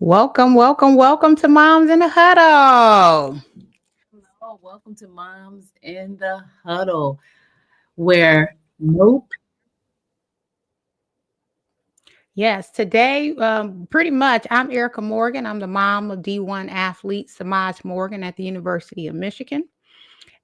Welcome, welcome, welcome to Moms in the Huddle. Hello, welcome to Moms in the Huddle, where nope. Yes, today, pretty much, I'm Erica Morgan. I'm the mom of D1 athlete Samaj Morgan at the University of Michigan.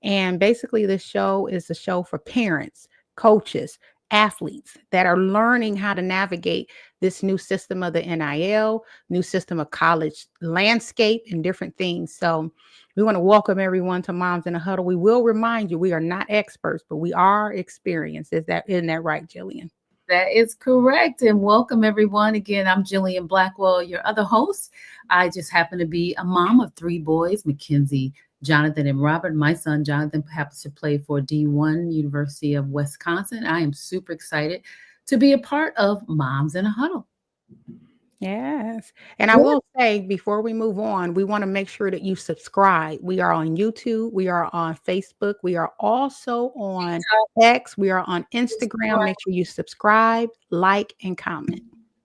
And basically, this show is a show for parents, coaches, athletes that are learning how to navigate this new system of the NIL, new system of college landscape, and different things. So, we want to welcome everyone to Moms in a Huddle. We will remind you we are not experts, but we are experienced. Isn't that right, Jillian? That is correct. And welcome, everyone. Again, I'm Jillian Blackwell, your other host. I just happen to be a mom of three boys, Mackenzie, Jonathan, and Robert. My son, Jonathan, happens to play for D1, University of Wisconsin. I am super excited to be a part of Moms in a Huddle. Yes. And I will say before we move on, we want to make sure that you subscribe. We are on YouTube. We are on Facebook. We are also on X. We are on Instagram. Make sure you subscribe, like, and comment.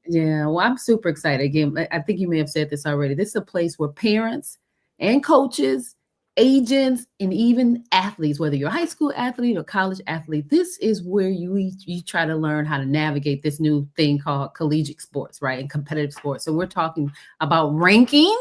Yeah, well, I'm super excited. Again, I think you may have said this already. This is a place where parents and coaches, agents, and even athletes, whether you're a high school athlete or college athlete, this is where you try to learn how to navigate this new thing called collegiate sports, right? And competitive sports. So we're talking about rankings.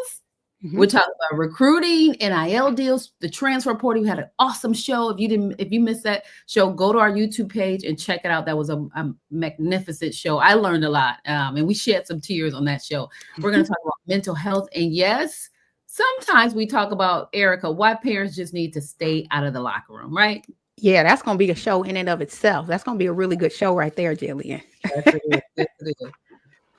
We're talking about recruiting, NIL deals, the transfer portal. We had an awesome show. If you missed that show, go to our YouTube page and check it out. That was a magnificent show. I learned a lot, and we shed some tears on that show. We're going to talk about mental health, and yes, sometimes we talk about, Erica, why parents just need to stay out of the locker room, right? Yeah, that's going to be a show in and of itself. That's going to be a really good show right there, Jillian. Yes, it is.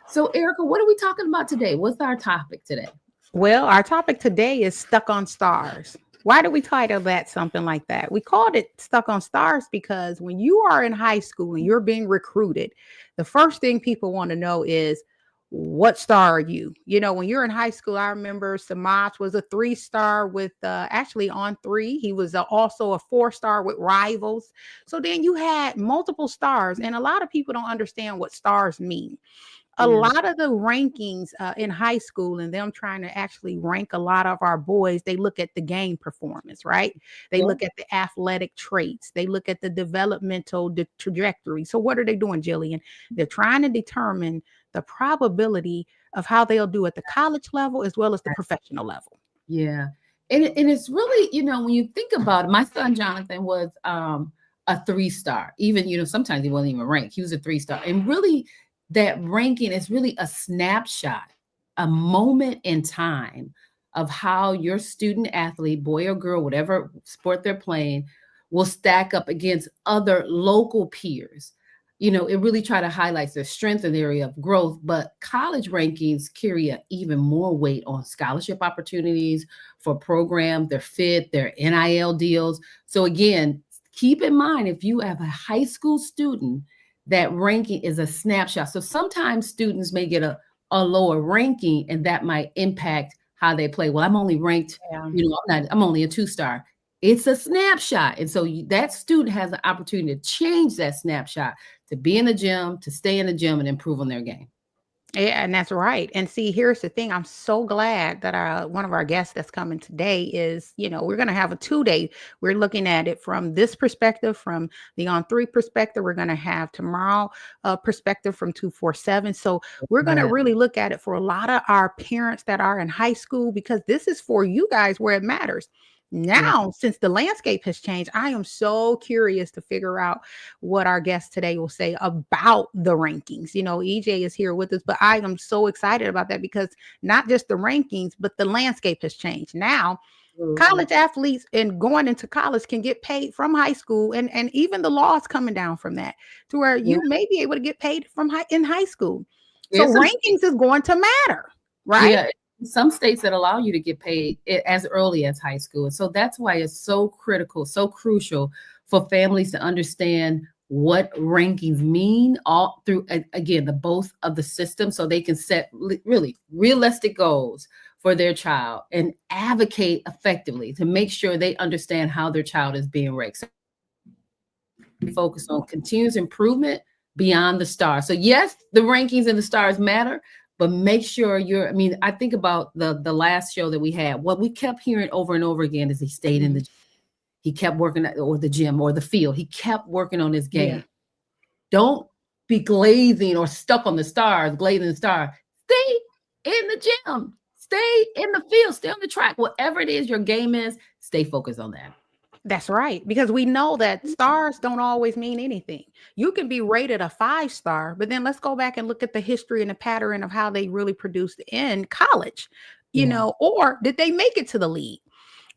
So, Erica, what are we talking about today? What's our topic today? Well, our topic today is Stuck on Stars. Why do we title that something like that? We called it Stuck on Stars because when you are in high school and you're being recruited, the first thing people want to know is, what star are you? You know, when you're in high school, I remember Samaj was a 3-star with actually On3. He was also a 4-star with Rivals. So then you had multiple stars, and a lot of people don't understand what stars mean. A lot of the rankings in high school and them trying to actually rank a lot of our boys, they look at the game performance, right? They look at the athletic traits. They look at the developmental trajectory. So what are they doing, Jillian? They're trying to determine the probability of how they'll do at the college level as well as the professional level. Yeah. And it's really, when you think about it, my son Jonathan was a 3-star. Even, sometimes he wasn't even ranked. He was a 3-star. And really, that ranking is really a snapshot, a moment in time of how your student athlete, boy or girl, whatever sport they're playing, will stack up against other local peers. It really try to highlight their strength and area of growth, but college rankings carry even more weight on scholarship opportunities for programs, their fit, their NIL deals. So again, keep in mind, if you have a high school student, that ranking is a snapshot. So sometimes students may get a lower ranking and that might impact how they play. Well, I'm only ranked, I'm only a 2-star. It's a snapshot. And so that student has an opportunity to change that snapshot, to be in the gym, to stay in the gym and improve on their game. Yeah, and that's right. And see, here's the thing. I'm so glad that one of our guests that's coming today is, we're going to have a 2-day. We're looking at it from this perspective, from the On3 perspective. We're going to have tomorrow perspective from 247. So we're going to really look at it for a lot of our parents that are in high school, because this is for you guys where it matters. Now, since the landscape has changed, I am so curious to figure out what our guest today will say about the rankings. EJ is here with us, but I am so excited about that because not just the rankings, but the landscape has changed. Now, college athletes and going into college can get paid from high school, and even the law is coming down from that to where Yeah. you may be able to get paid from in high school. So There's some rankings is going to matter, right? Yeah, some states that allow you to get paid as early as high school. So that's why it's so critical, so crucial for families to understand what rankings mean all through, again, the both of the systems, so they can set really realistic goals for their child and advocate effectively to make sure they understand how their child is being ranked. So focus on continuous improvement beyond the stars. So yes, the rankings and the stars matter, but make sure I mean, I think about the last show that we had. What we kept hearing over and over again is he stayed in the gym. He kept working or the gym or the field. He kept working on his game. Yeah. Don't be glazing or stuck on the stars, glazing the star. Stay in the gym. Stay in the field. Stay on the track. Whatever it is your game is, stay focused on that. That's right. Because we know that stars don't always mean anything. You can be rated a 5-star, but then let's go back and look at the history and the pattern of how they really produced in college, or did they make it to the league?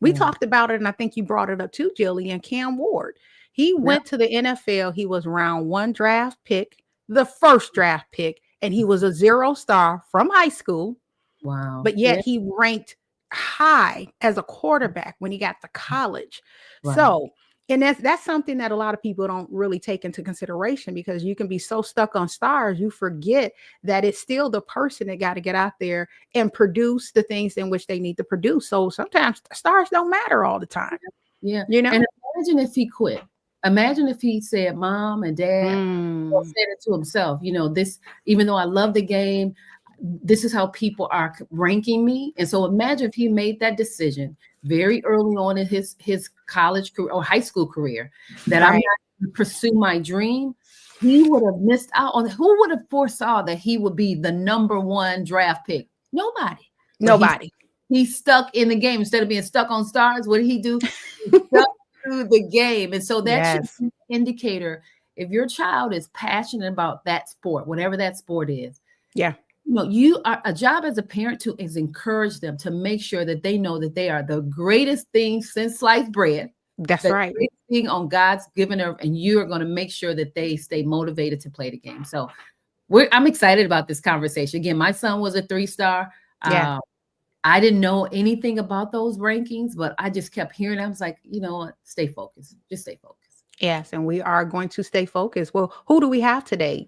We talked about it, and I think you brought it up too, Jilly, and Cam Ward. He went to the NFL. He was round 1 draft pick, the first draft pick, and he was a 0-star from high school. Wow. But yet he ranked high as a quarterback when he got to college. Right. So, and that's something that a lot of people don't really take into consideration, because you can be so stuck on stars, you forget that it's still the person that got to get out there and produce the things in which they need to produce. So sometimes stars don't matter all the time. Yeah. And imagine if he quit. Imagine if he said, Mom and Dad, or said it to himself, this, even though I love the game, this is how people are ranking me. And so imagine if he made that decision very early on in his college career or high school career, that I'm not going to pursue my dream. He would have missed out on, who would have foresaw that he would be the number 1 draft pick? Nobody. He's stuck in the game. Instead of being stuck on stars, what did he do? He stuck through the game. And so that should be an indicator. If your child is passionate about that sport, whatever that sport is. Yeah. You are a job as a parent is encourage them to make sure that they know that they are the greatest thing since sliced bread. That's right. Greatest thing on God's given earth, and you are going to make sure that they stay motivated to play the game. So I'm excited about this conversation. Again, my son was a 3-star. Yeah. I didn't know anything about those rankings, but I just kept hearing. I was like, you know what? Stay focused. Just stay focused. Yes, and we are going to stay focused. Well, who do we have today,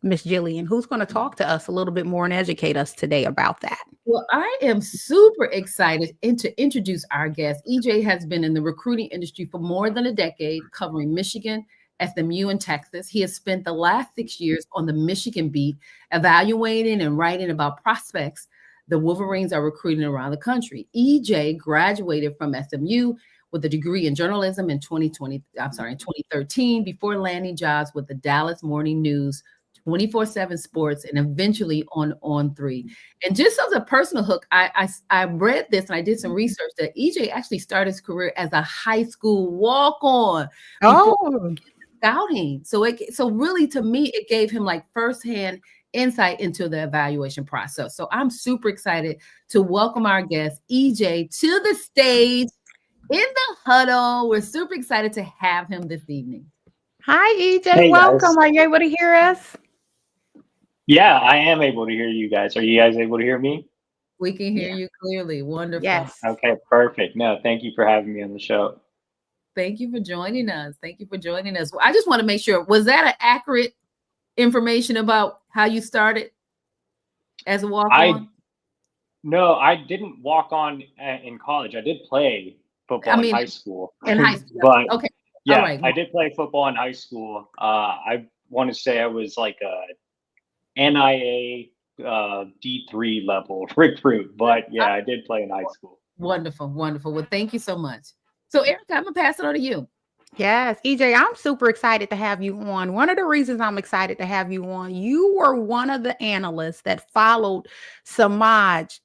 Miss Jillian? Who's going to talk to us a little bit more and educate us today about that? Well, I am super excited to introduce our guest. EJ has been in the recruiting industry for more than a decade, covering Michigan, SMU, and Texas. He has spent the last 6 years on the Michigan beat, evaluating and writing about prospects the Wolverines are recruiting around the country. EJ graduated from SMU with a degree in journalism in 2013, before landing jobs with the Dallas Morning News, 24/7 Sports, and eventually on On3. And just as a personal hook, I read this and I did some research that EJ actually started his career as a high school walk-on. Scouting. So really, to me, it gave him like firsthand insight into the evaluation process. So I'm super excited to welcome our guest, EJ, to the stage. In the huddle. We're super excited to have him this evening. Hi, EJ. Welcome. Guys. Are you able to hear us? Yeah, I am able to hear you guys. Are you guys able to hear me? We can hear you clearly. Wonderful. Yes. Okay, perfect. No, thank you for having me on the show. Thank you for joining us. Well, I just want to make sure, was that an accurate information about how you started as a walk-on? No, I didn't walk on in college. I did play football in high school. But okay. Yeah, all right. I did play football in high school. I want to say I was like a NIA D3 level recruit, but yeah, I did play in high school. Wonderful. Well, thank you so much. So Erica, I'm gonna pass it on to you. Yes, EJ, I'm super excited to have you on. One of the reasons I'm excited to have you on, you were one of the analysts that followed Samaj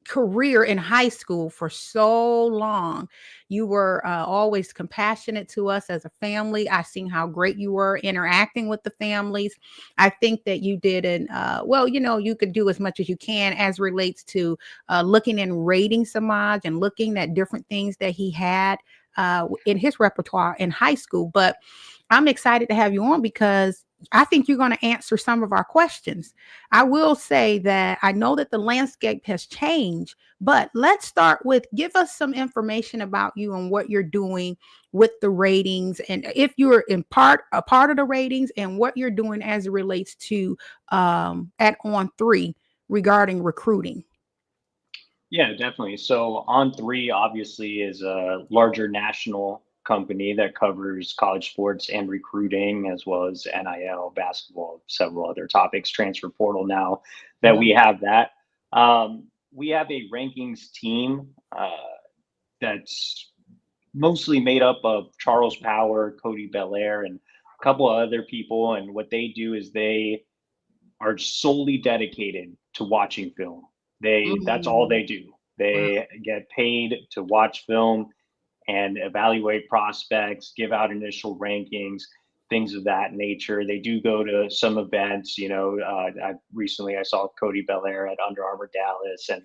career in high school for so long. You were always compassionate to us as a family. I seen how great you were interacting with the families. I think that you did well, you could do as much as you can as relates to looking and rating Samaj and looking at different things that he had in his repertoire in high school. But I'm excited to have you on because I think you're going to answer some of our questions. I will say that I know that the landscape has changed, but let's start with give us some information about you and what you're doing with the ratings, and if you're a part of the ratings, and what you're doing as it relates to at On3 regarding recruiting. Yeah, definitely. So On3 obviously is a larger national company that covers college sports and recruiting, as well as NIL, basketball, several other topics, transfer portal now that we have that. We have a rankings team that's mostly made up of Charles Power, Cody Belair, and a couple of other people. And what they do is they are solely dedicated to watching film. That's all Mhm. they do. Wow. They get paid to watch film and evaluate prospects, give out initial rankings, things of that nature. They do go to some events. I saw Cody Belair at Under Armour Dallas and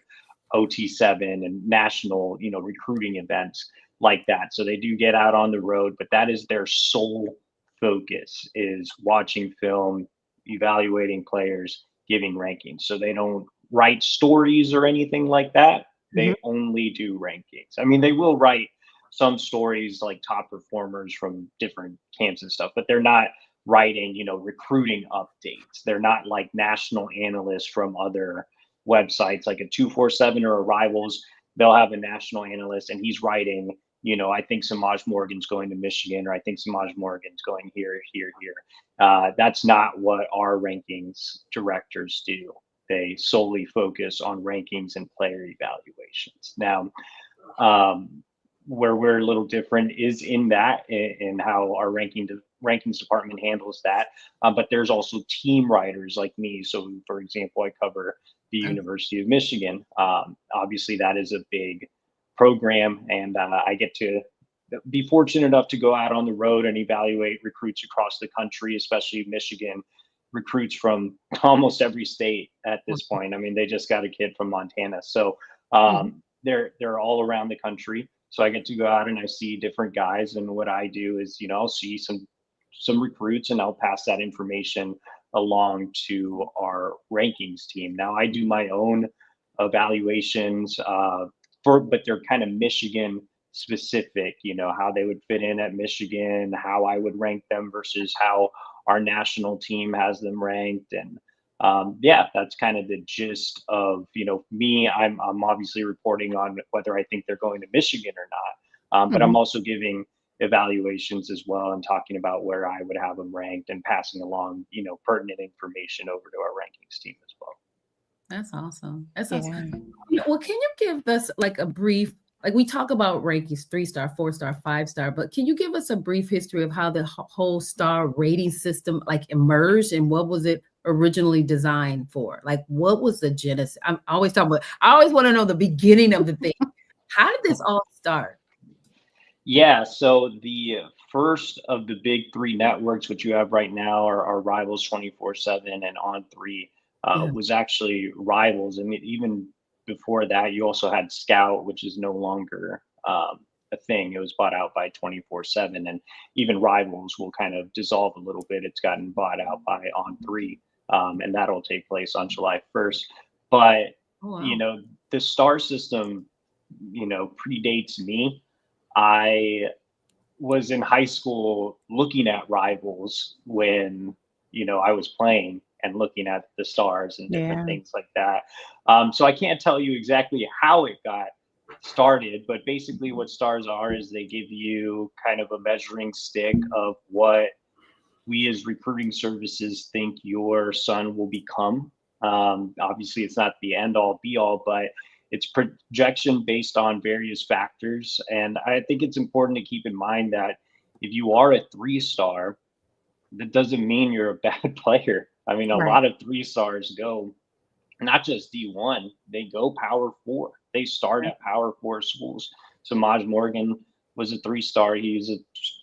OT7 and national, recruiting events like that. So they do get out on the road, but that is their sole focus, is watching film, evaluating players, giving rankings. So they don't write stories or anything like that. Mhm. They only do rankings. I mean, they will write some stories like top performers from different camps and stuff, but they're not writing, recruiting updates. They're not like national analysts from other websites like a 247 or a Rivals. They'll have a national analyst and he's writing, I think Samaj Morgan's going to Michigan, or I think Samaj Morgan's going here, here, here. That's not what our rankings directors do. They solely focus on rankings and player evaluations. Now, where we're a little different is in how our rankings department handles that. But there's also team writers like me. So, for example, I cover the University of Michigan. Obviously, that is a big program, and I get to be fortunate enough to go out on the road and evaluate recruits across the country, especially Michigan recruits from almost every state at this point. I mean, they just got a kid from Montana, so Mhm. they're all around the country. So I get to go out and I see different guys, and what I do is, I'll see some recruits and I'll pass that information along to our rankings team. Now I do my own evaluations but they're kind of Michigan specific, how they would fit in at Michigan, how I would rank them versus how our national team has them ranked. And yeah, that's kind of the gist of, me. I'm obviously reporting on whether I think they're going to Michigan or not. But I'm Mhm. also giving evaluations as well and talking about where I would have them ranked and passing along, pertinent information over to our rankings team as well. That's awesome. That's awesome. Yeah. Well, can you give us like a brief, like we talk about rankings, 3-star, 4-star, 5-star, but can you give us a brief history of how the whole star rating system like emerged and what was it originally designed for? Like, what was the genesis? I'm always talking about, I always want to know the beginning of the thing. How did this all start? Yeah, so the first of the big three networks, which you have right now, are Rivals 24/7 and On3, Yeah. was actually Rivals. I mean, even before that, you also had Scout, which is no longer a thing. It was bought out by 24/7, and even Rivals will kind of dissolve a little bit. It's gotten bought out by On3, and that'll take place on July 1st. But Oh, you wow. know, the star system, predates me. I was in high school looking at Rivals when, I was playing and looking at the stars and different Yeah. things like that. So I can't tell you exactly how it got started, but basically what stars are is they give you kind of a measuring stick of what we as recruiting services think your son will become. Obviously, it's not the end all be all, but it's projection based on various factors. And I think it's important to keep in mind that if you are a 3-star, that doesn't mean you're a bad player. I mean, a Right. lot of 3-stars go not just D1, they go Power 4. They start at Power 4 schools. So Maj Morgan was a 3-star. He's a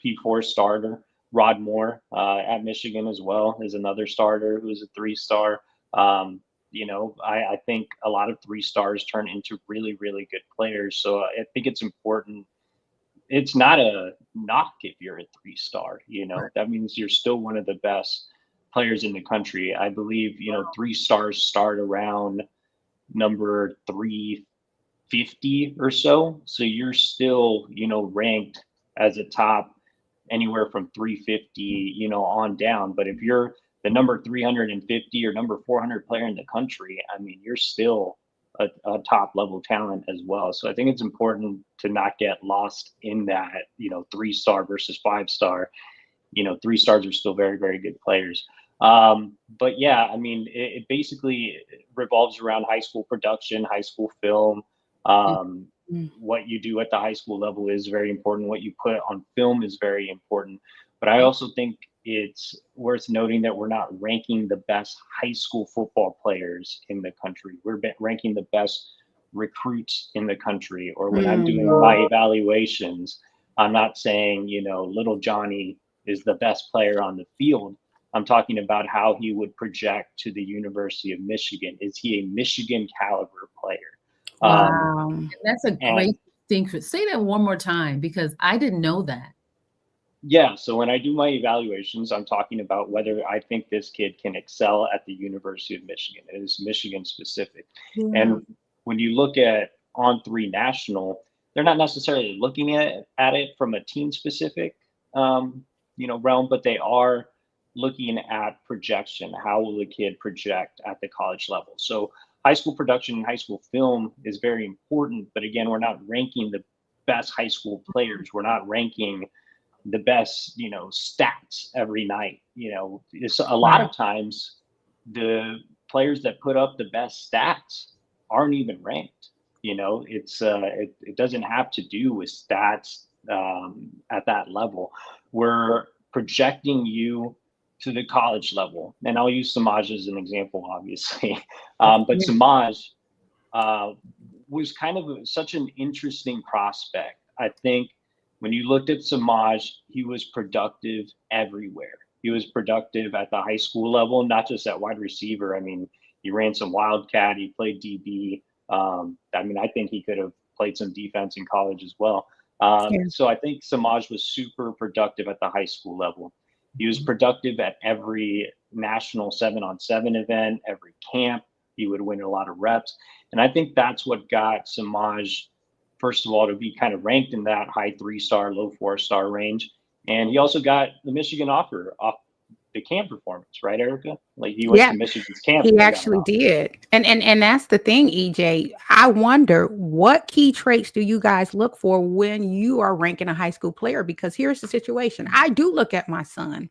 P4 starter. Rod Moore at Michigan as well is another starter who's a 3-star. I think a lot of 3-stars turn into really, really good players. So I think it's important. It's not a knock if you're a 3-star, that means you're still one of the best players in the country. I believe, 3-stars start around number 350 or so. So you're still, ranked as a top anywhere from 350, on down. But if you're the number 350 or number 400 player in the country, I mean, you're still a top level talent as well. So I think it's important to not get lost in that, 3-star versus 5-star. 3-stars are still very, very good players. But yeah, I mean, it basically revolves around high school production, high school film. What you do at the high school level is very important. What you put on film is very important. But I also think it's worth noting that we're not ranking the best high school football players in the country. We're ranking the best recruits in the country. Or when I'm doing my evaluations, I'm not saying, little Johnny is the best player on the field. I'm talking about how he would project to the University of Michigan. Is he a Michigan caliber player? Wow. That's a great thing. Say that one more time, because I didn't know that. Yeah. So when I do my evaluations, I'm talking about whether I think this kid can excel at the University of Michigan. It is Michigan specific. Yeah. And when you look at On3 National, they're not necessarily looking at it from a team specific, realm, but they are looking at projection. How will the kid project at the college level? So high school production and high school film is very important. But again, we're not ranking the best high school players. We're not ranking the best, stats every night. It's a lot of times the players that put up the best stats aren't even ranked. It doesn't have to do with stats at that level. We're projecting you to the college level, and I'll use Samaj as an example, obviously. But Samaj was kind of such an interesting prospect. I think when you looked at Samaj, he was productive everywhere. He was productive at the high school level, not just at wide receiver. I mean, he ran some wildcat. He played DB. I think he could have played some defense in college as well. So I think Samaj was super productive at the high school level. He was productive at every national 7-on-7 event, every camp. He would win a lot of reps. And I think that's what got Samaj, first of all, to be kind of ranked in that high 3-star, low 4-star range. And he also got the Michigan offer off the camp performance, right, Erica? Like he went to Michigan's camp. He actually did. And that's the thing, EJ. I wonder, what key traits do you guys look for when you are ranking a high school player? Because here's the situation. I do look at my son.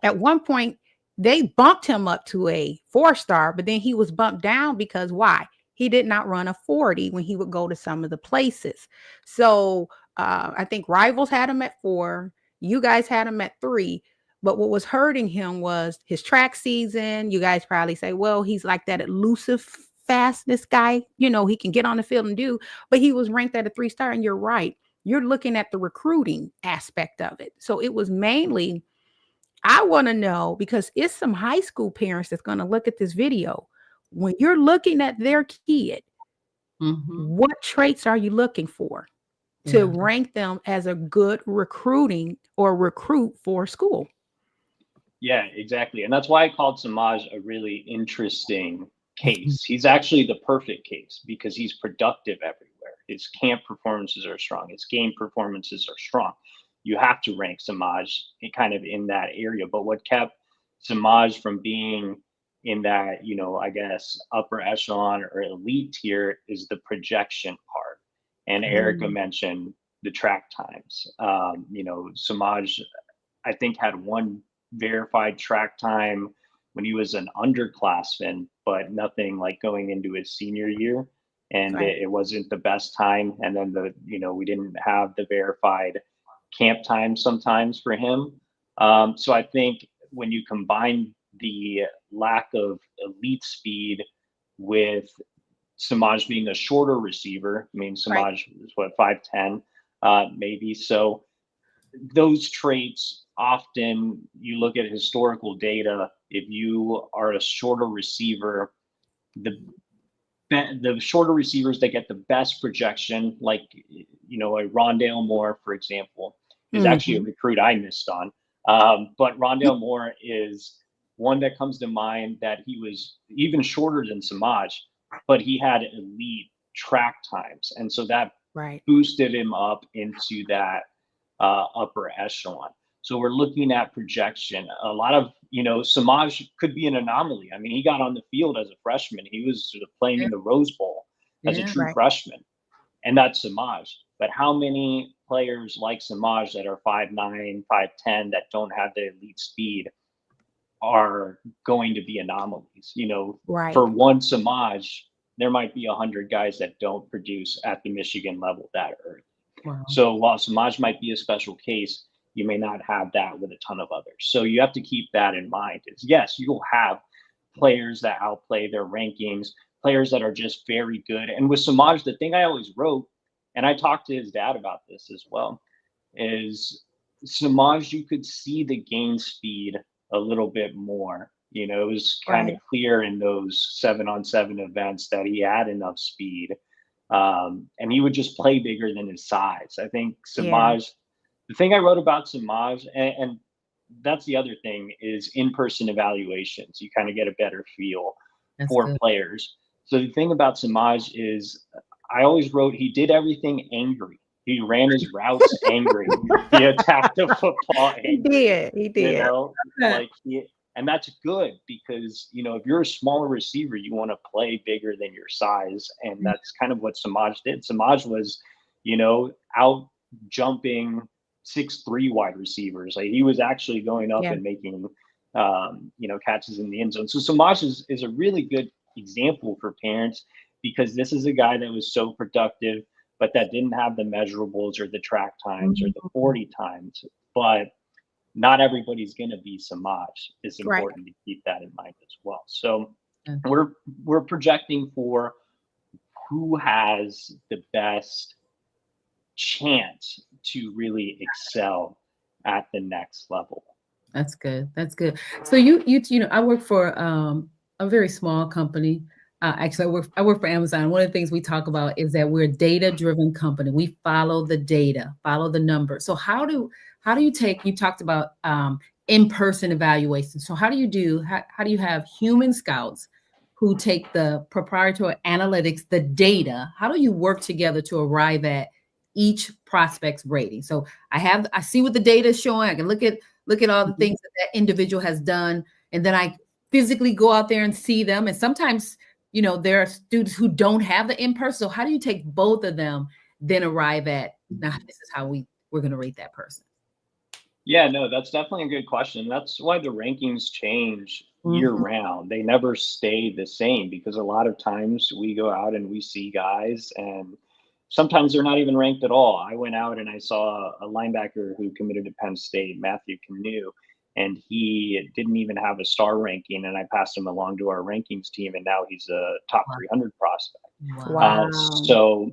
At one point, they bumped him up to a 4-star, but then he was bumped down because why? He did not run a 40 when he would go to some of the places. So I think Rivals had him at 4. You guys had him at 3. But what was hurting him was his track season. You guys probably say, well, he's like that elusive fastness guy. He can get on the field and do, but he was ranked at a 3-star. And you're right. You're looking at the recruiting aspect of it. So it was mainly, I want to know, because it's some high school parents that's going to look at this video. When you're looking at their kid, what traits are you looking for to rank them as a good recruit for school? Yeah, exactly. And that's why I called Samaj a really interesting case. He's actually the perfect case because he's productive everywhere. His camp performances are strong. His game performances are strong. You have to rank Samaj kind of in that area. But what kept Samaj from being in that, I guess, upper echelon or elite tier is the projection part. And Erica mentioned the track times. Samaj, I think, had one verified track time when he was an underclassman, but nothing like going into his senior year. And it wasn't the best time. And then we didn't have the verified camp time sometimes for him. So I think when you combine the lack of elite speed with Samaj being a shorter receiver. I mean, Right. Samaj is what, 5'10", maybe. So those traits, often you look at historical data, if you are a shorter receiver, the shorter receivers that get the best projection, like, a Rondale Moore, for example, is actually a Mhm. recruit I missed on. But Rondale Moore is one that comes to mind, that he was even shorter than Samaj, but he had elite track times. And so that Right. boosted him up into that upper echelon. So we're looking at projection. A lot of, Samaj could be an anomaly. I mean, he got on the field as a freshman. He was sort of playing Yeah. in the Rose Bowl as a Yeah. true Right. freshman, and that's Samaj. But how many players like Samaj that are 5'9", 5'10", that don't have the elite speed are going to be anomalies? For Right. one Samaj, there might be 100 guys that don't produce at the Michigan level that early. Wow. So while Samaj might be a special case, you may not have that with a ton of others. So you have to keep that in mind. Is yes, you'll have players that outplay their rankings, players that are just very good. And with Samaj, the thing I always wrote, and I talked to his dad about this as well, is Samaj, you could see the gain speed a little bit more. It was kind of Right. clear in those 7-on-7 events that he had enough speed, and he would just play bigger than his size. I think Yeah. Samaj, the thing I wrote about Samaj, and that's the other thing, is in-person evaluations. You kind of get a better feel That's for good. players. So the thing about Samaj is, I always wrote, he did everything angry. He ran his routes angry. He attacked the football He angry. did. He did. Like and that's good, because if you're a smaller receiver, you want to play bigger than your size, and that's kind of what Samaj did. Samaj was, out jumping 6'3" wide receivers. Like, he was actually going up Yeah. and making catches in the end zone. So Samaj is a really good example for parents, because this is a guy that was so productive, but that didn't have the measurables or the track times or the Mhm. 40 times. But not everybody's going to be Samaj. It's Right. important to keep that in mind as well. So Yeah. we're projecting for who has the best chance to really excel at the next level. That's good. That's good. So you know, I work for a very small company. Actually, I work for Amazon. One of the things we talk about is that we're a data driven company. We follow the data, follow the numbers. So how do you take? You talked about in person evaluation. So how do you have human scouts who take the proprietary analytics, the data? How do you work together to arrive at each prospect's rating? So I see what the data is showing. I can look at all the Mhm. things that that individual has done, and then I physically go out there and see them. And sometimes, there are students who don't have the in-person. So how do you take both of them, then arrive at, now this is how we're going to rate that person? Yeah, no, that's definitely a good question. That's why the rankings change year Mhm. round. They never stay the same, because a lot of times we go out and we see guys, and sometimes they're not even ranked at all. I went out and I saw a linebacker who committed to Penn State, Matthew Canoe, and he didn't even have a star ranking, and I passed him along to our rankings team, and now he's a top Wow. 300 prospect. Wow. Wow. So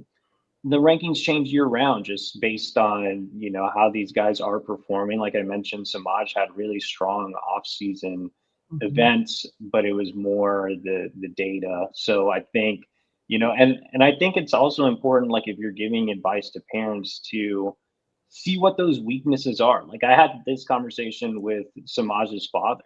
the rankings change year round, just based on how these guys are performing. Like I mentioned, Samaj had really strong off-season Mhm. events, but it was more the data. So I think, and I think it's also important, like, if you're giving advice to parents, to see what those weaknesses are. Like, I had this conversation with Samaj's father,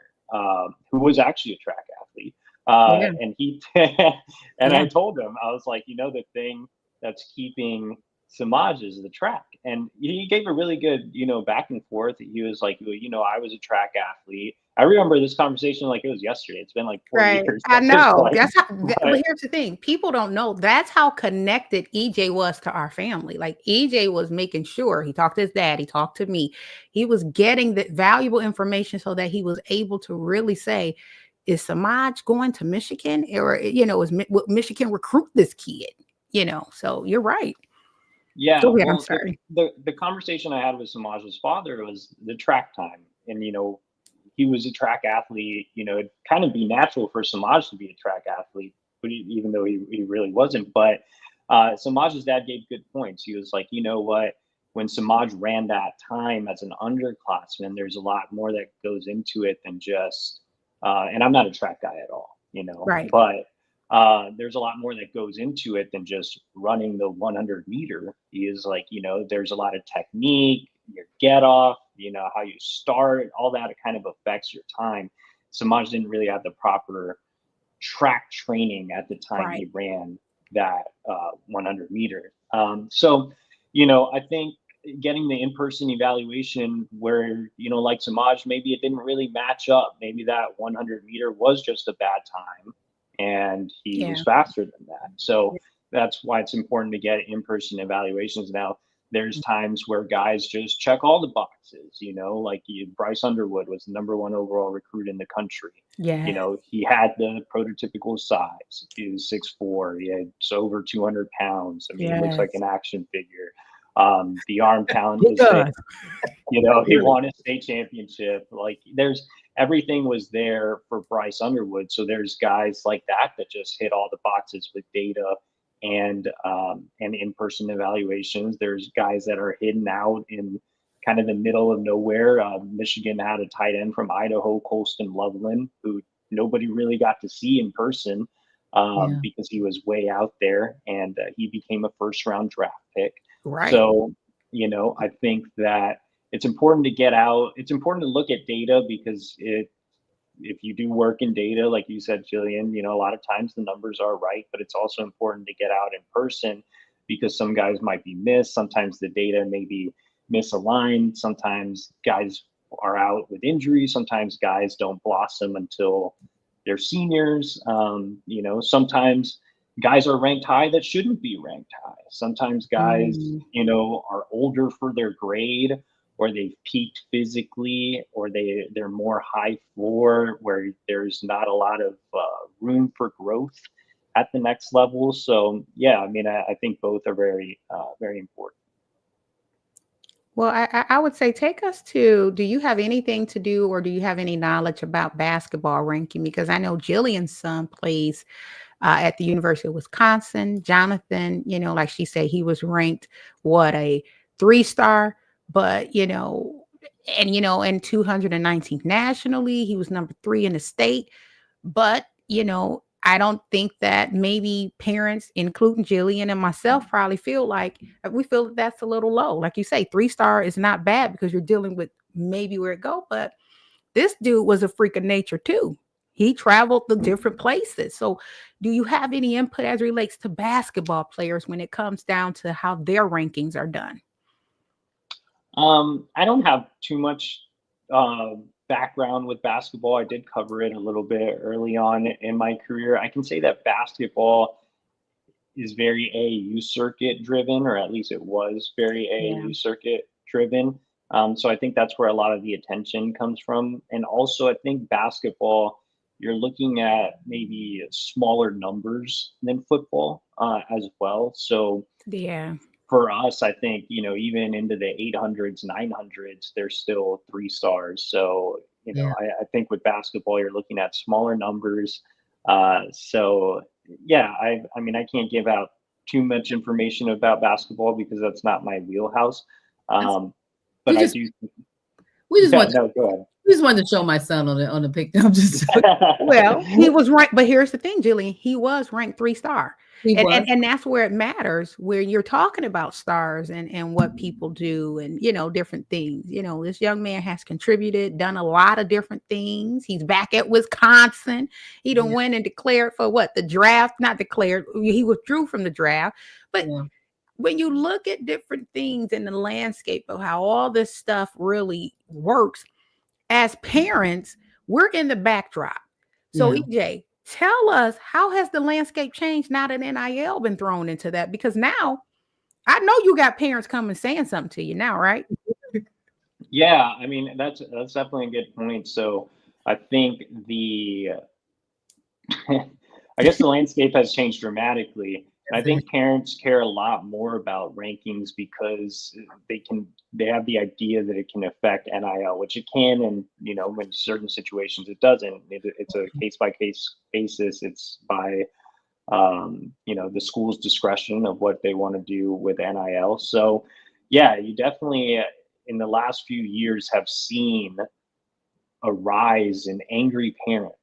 who was actually a track athlete, Yeah. and he and I Yeah. told him, I was like, the thing that's keeping Samaj is the track. And he gave a really good, back and forth. He was like, well, I was a track athlete. I remember this conversation like it was yesterday. It's been like 4 Right. years I at this know. point. That's how, but But here's the thing. People don't know that's how connected EJ was to our family. Like, EJ was making sure he talked to his dad, he talked to me. He was getting the valuable information so that he was able to really say, is Samaj going to Michigan? Or, will Michigan recruit this kid? So you're right. yeah, Go ahead. I'm well, sorry. the conversation I had with Samaj's father was the track time. And, he was a track athlete. It'd kind of be natural for Samaj to be a track athlete, even though he really wasn't. But Samaj's dad gave good points. He was like, you know what? When Samaj ran that time as an underclassman, there's a lot more that goes into it than just, and I'm not a track guy at all, Right. but there's a lot more that goes into it than just running the 100 meter. He is like, there's a lot of technique, your get off, how you start, all that kind of affects your time. Samaj didn't really have the proper track training at the time he Right. ran that 100 meter. So, I think getting the in-person evaluation where, like Samaj, maybe it didn't really match up. Maybe that 100 meter was just a bad time and he Yeah. was faster than that. So that's why it's important to get in-person evaluations. Now, there's times where guys just check all the boxes, like Bryce Underwood was the #1 overall recruit in the country. Yeah. He had the prototypical size. He was 6'4". He had over 200 pounds. I mean, he looks like Yes. an action figure. The arm talent He was there. does. He Really. won a state championship. Like everything was there for Bryce Underwood. So there's guys like that just hit all the boxes with data and in-person evaluations. There's guys that are hidden out in kind of the middle of nowhere. Michigan had a tight end from Idaho, Colston Loveland, who nobody really got to see in person Yeah. because he was way out there, and he became a first-round draft pick. Right. So, I think that it's important to get out. It's important to look at data because if you do work in data, like you said, Jillian, a lot of times the numbers are right, but it's also important to get out in person because some guys might be missed. Sometimes the data may be misaligned. Sometimes guys are out with injuries. Sometimes guys don't blossom until they're seniors. Sometimes guys are ranked high that shouldn't be ranked high. Sometimes guys, Mm. are older for their grade, or they've peaked physically, or they're more high floor where there's not a lot of room for growth at the next level. So yeah, I mean, I think both are very very important. Well, I would say take us to, do you have anything to do or do you have any knowledge about basketball ranking? Because I know Jillian's son plays at the University of Wisconsin. Jonathan, like she said, he was ranked what, a 3-star, but and 219th nationally, he was #3 in the state. But I don't think that maybe parents, including Jillian and myself, probably feel like we feel that that's a little low. Like you say, 3-star is not bad because you're dealing with maybe where it go, but this dude was a freak of nature too. He traveled to different places. So, do you have any input as it relates to basketball players when it comes down to how their rankings are done? I don't have too much background with basketball. I did cover it a little bit early on in my career. I can say that basketball is very AAU circuit driven, or at least it was very Yeah. AAU circuit driven. So I think that's where a lot of the attention comes from. And also, I think basketball, you're looking at maybe smaller numbers than football as well. So Yeah. for us, I think, even into the 800s, 900s, there's still 3 stars. So, Yeah. I think with basketball, you're looking at smaller numbers. So, yeah, I mean, I can't give out too much information about basketball because that's not my wheelhouse. That's, But we I just do, we just yeah, want no, go we just wanted to show my son on the pic. I'm just Well, ahead. he was ranked, but here's the thing, Jillian, he was ranked 3-star. he And, was. and and that's where it matters, where you're talking about stars and what people do and different things. This young man has contributed, done a lot of different things. He's back at Wisconsin. He done Yeah. went and declared for what, the draft, not declared, he withdrew from the draft. But Yeah. when you look at different things in the landscape of how all this stuff really works, as parents, we're in the backdrop. So, Yeah. EJ, tell us, how has the landscape changed now that NIL been thrown into that? Because now I know you got parents coming saying something to you now, right? Yeah, I mean, that's definitely a good point. So I think I guess the landscape has changed dramatically. And I That's it. think parents care a lot more about rankings because they have the idea that it can affect NIL, which it can, and in certain situations it doesn't. It's a case by case basis. It's by the school's discretion of what they want to do with NIL. So, yeah, you definitely in the last few years have seen a rise in angry parents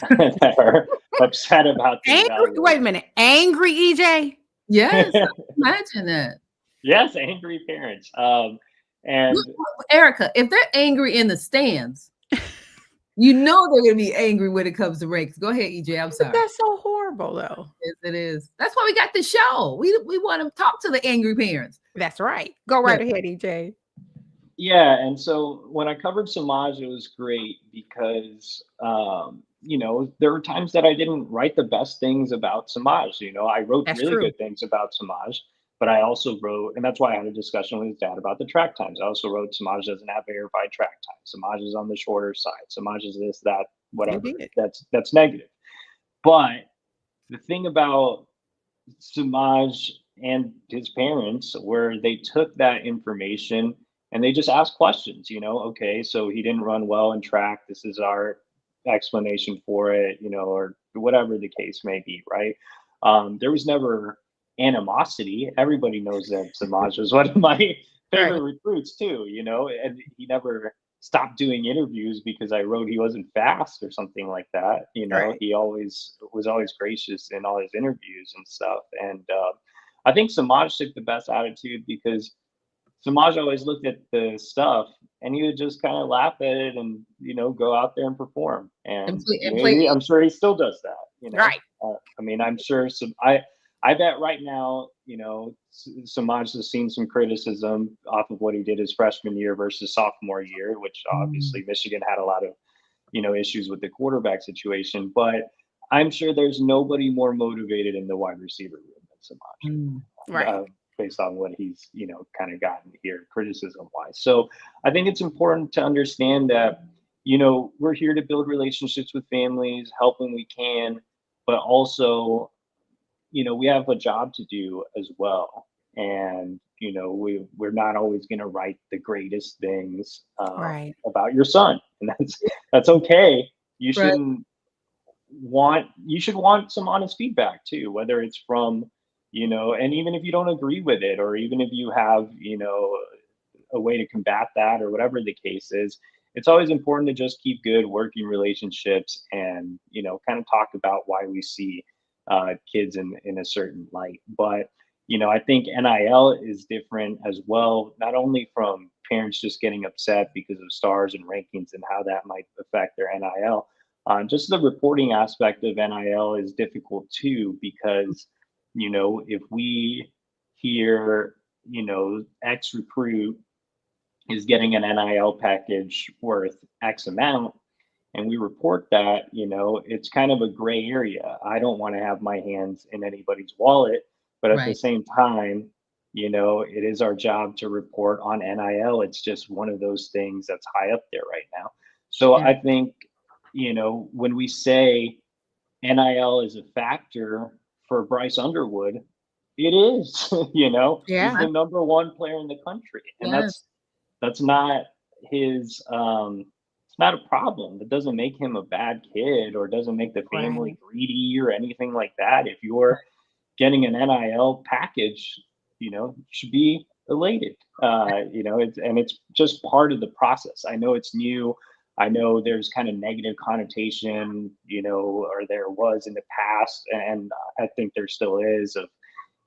that are upset about the Angry? Wait a evaluation. minute. Angry EJ? Yes, imagine that. Yes, angry parents. And Look, Erica, if they're angry in the stands, you know they're gonna be angry when it comes to ranks. Go ahead, EJ. I'm But sorry. that's so horrible, though. Yes, it is. That's why we got the show. We want to talk to the angry parents. That's right. Go right ahead, EJ. yeah, and so when I covered Samaj, it was great because there were times that I didn't write the best things about Samaj. I wrote That's really true. good things about Samaj, but I also wrote, and that's why I had a discussion with his dad about the track times. I also wrote Samaj doesn't have verified track times. Samaj is on the shorter side. Samaj is this, that, You whatever. did. That's negative. But the thing about Samaj and his parents, where they took that information and they just asked questions, okay, so he didn't run well in track. This is our explanation for it, or whatever the case may be, right? There was never animosity. Everybody knows that Samaj was one of my favorite Right. recruits too, and he never stopped doing interviews because I wrote he wasn't fast or something like that. Right. He always was always gracious in all his interviews and stuff. And I think Samaj took the best attitude because Samaj always looked at the stuff and he would just kind of laugh at it and go out there and perform. And And play, and play. I'm sure he still does that. Right. I mean, I'm sure some. I bet right now, Samaj has seen some criticism off of what he did his freshman year versus sophomore year, which obviously Michigan had a lot of, issues with the quarterback situation. But I'm sure there's nobody more motivated in the wide receiver room than Samaj, Right. based on what he's, kind of gotten here criticism wise. So I think it's important to understand that, we're here to build relationships with families, help when we can, but also we have a job to do as well. And, we're not always going to write the greatest things Right. about your son. And that's okay. Right. You should want some honest feedback too, whether it's from, and even if you don't agree with it, or even if you have, a way to combat that or whatever the case is, it's always important to just keep good working relationships and, kind of talk about why we see kids in a certain light. But, I think NIL is different as well, not only from parents just getting upset because of stars and rankings and how that might affect their NIL. Just the reporting aspect of NIL is difficult too, because, if we hear, X recruit is getting an NIL package worth X amount, and we report that, it's kind of a gray area. I don't want to have my hands in anybody's wallet, but at the Right. same time, it is our job to report on NIL. It's just one of those things that's high up there right now. So Yeah. I think, when we say NIL is a factor for Bryce Underwood, it is, he's Yeah. the number one player in the country. And Yes. that's not his it's not a problem. It doesn't make him a bad kid or doesn't make the Right. family greedy or anything like that. If you're getting an NIL package, you should be elated. It's just part of the process. I know it's new. I know there's kind of negative connotation, or there was in the past, and I think there still is, of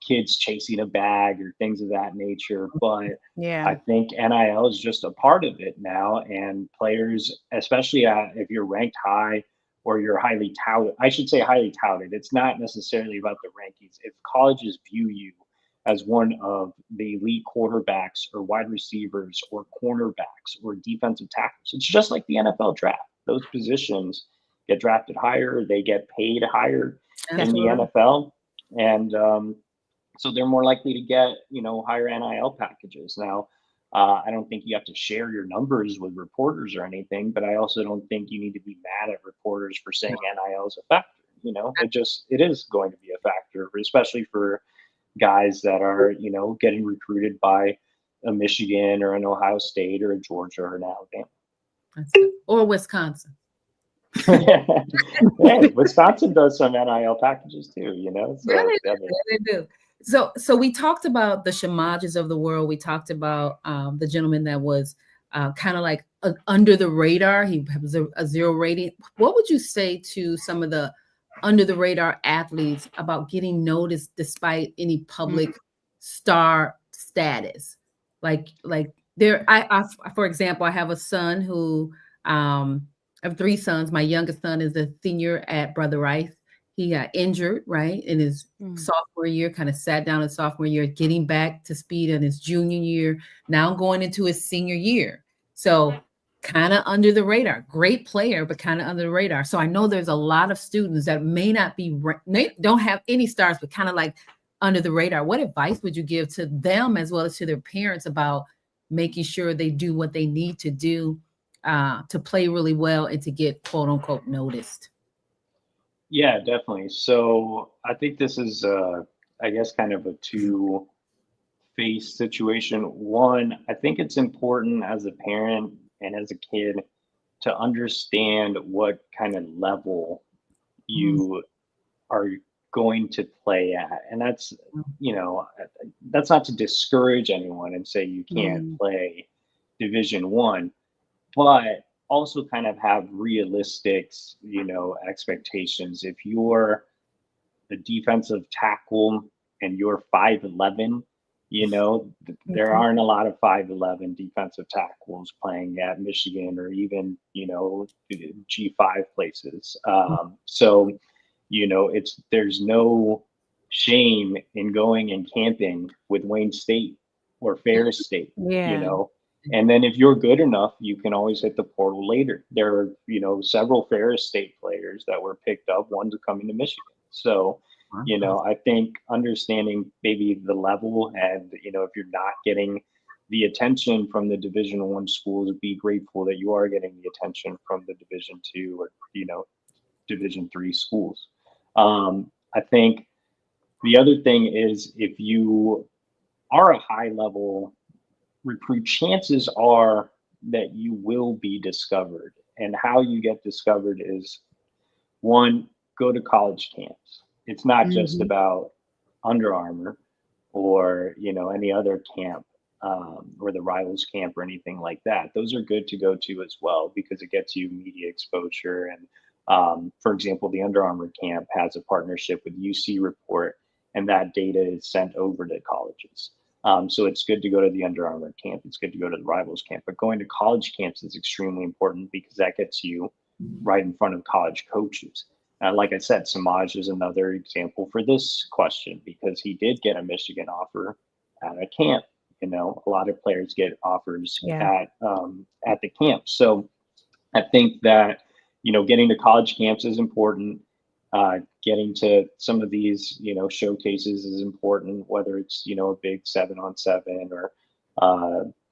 kids chasing a bag or things of that nature. But I Yeah. think NIL is just a part of it now, and players, especially if you're ranked high or you're highly touted, I should say highly touted. It's not necessarily about the rankings. If colleges view you as one of the elite quarterbacks or wide receivers or cornerbacks or defensive tackles, it's just like the NFL draft. Those positions get drafted higher, they get paid higher in That's the Absolutely. NFL. And so they're more likely to get, higher NIL packages. Now, I don't think you have to share your numbers with reporters or anything, but I also don't think you need to be mad at reporters for saying NIL is a factor. It is going to be a factor, especially for guys that are, getting recruited by a Michigan or an Ohio State or a Georgia or an Alabama. That's it. Or Wisconsin. Hey, Wisconsin does some NIL packages too, you know. Yeah, So they I do. mean, Yeah, they do. So we talked about the Shamages of the world. We talked about the gentleman that was kind of like under the radar. He was a zero rating. What would you say to some of the under the radar athletes about getting noticed despite any public star status? Like there, for example, I have a son who I have three sons. My youngest son is a senior at Brother Rice. He got injured, right, in his Mm. sophomore year, kind of sat down in sophomore year, getting back to speed in his junior year, now going into his senior year. So kind of under the radar, great player, but kind of under the radar. So I know there's a lot of students that may not be, they don't have any stars, but kind of like under the radar. What advice would you give to them as well as to their parents about making sure they do what they need to do to play really well and to get quote unquote noticed? yeah, definitely. So I think this is, I guess, kind of a two-faced situation. One, I think it's important as a parent and as a kid to understand what kind of level Mm, you are going to play at. And that's, you know, that's not to discourage anyone and say you can't Mm. play Division 1, but also kind of have realistic, you know, expectations. If you're the defensive tackle and you're 5'11", you know, there Okay. aren't a lot of 5'11" defensive tackles playing at Michigan or even, you know, G5 places. So, you know, there's no shame in going and camping with Wayne State or Ferris State, you Yeah. know. And then if you're good enough, you can always hit the portal later. There are, you know, several Ferris State players that were picked up, one's coming to Michigan. So, you know, I think understanding maybe the level and, you know, if you're not getting the attention from the Division 1 schools, be grateful that you are getting the attention from the Division 2 or, you know, Division 3 schools. I think the other thing is if you are a high level recruit, chances are that you will be discovered. And how you get discovered is one, go to college camps. It's not just Mhm. about Under Armour or, you know, any other camp, or the Rivals camp or anything like that. Those are good to go to as well because it gets you media exposure. And for example, the Under Armour camp has a partnership with UC Report, and that data is sent over to colleges. So it's good to go to the Under Armour camp. It's good to go to the Rivals camp. But going to college camps is extremely important because that gets you right in front of college coaches. Like I said, Samaj is another example for this question because he did get a Michigan offer at a camp. You know, a lot of players get offers Yeah. at the camp. So I think that, you know, getting to college camps is important. Getting to some of these, you know, showcases is important, whether it's, you know, a big 7-on-7 or,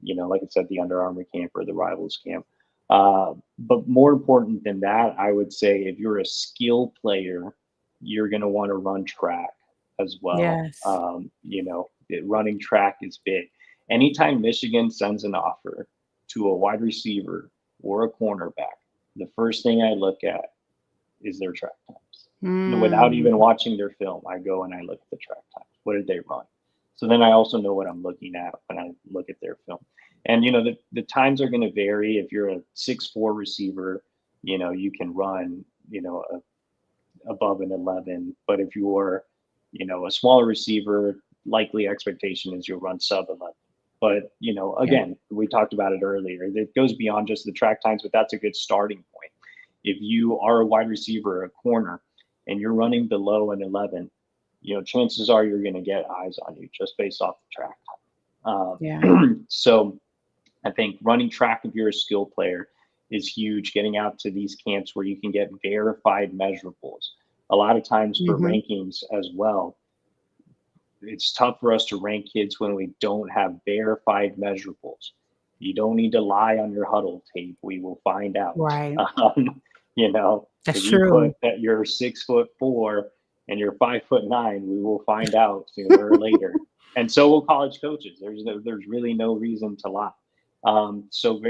you know, like I said, the Under Armour camp or the Rivals camp. But more important than that, I would say if you're a skill player, you're going to want to run track as well. Yes. You know, running track is big. Anytime Michigan sends an offer to a wide receiver or a cornerback, the first thing I look at is their track times. Without Mm. even watching their film, I go and I look at the track times. What did they run? So then I also know what I'm looking at when I look at their film. And you know, the times are going to vary. If you're a 6'4" receiver, you know, you can run, you know, above an 11. But if you're, you know, a smaller receiver, likely expectation is you'll run sub 11. But, you know, Yeah. again, we talked about it earlier. It goes beyond just the track times, but that's a good starting point. If you are a wide receiver, a corner, and you're running below an 11, you know, chances are you're going to get eyes on you just based off the track Yeah. time. So I think running track if you're a skill player is huge. Getting out to these camps where you can get verified measurables. A lot of times for Mhm. rankings as well, it's tough for us to rank kids when we don't have verified measurables. You don't need to lie on your huddle tape. We will find out. Right. You know, That's if you put true. that you're 6'4" and you're 5'9", we will find out sooner or later. And so will college coaches. There's really no reason to lie. So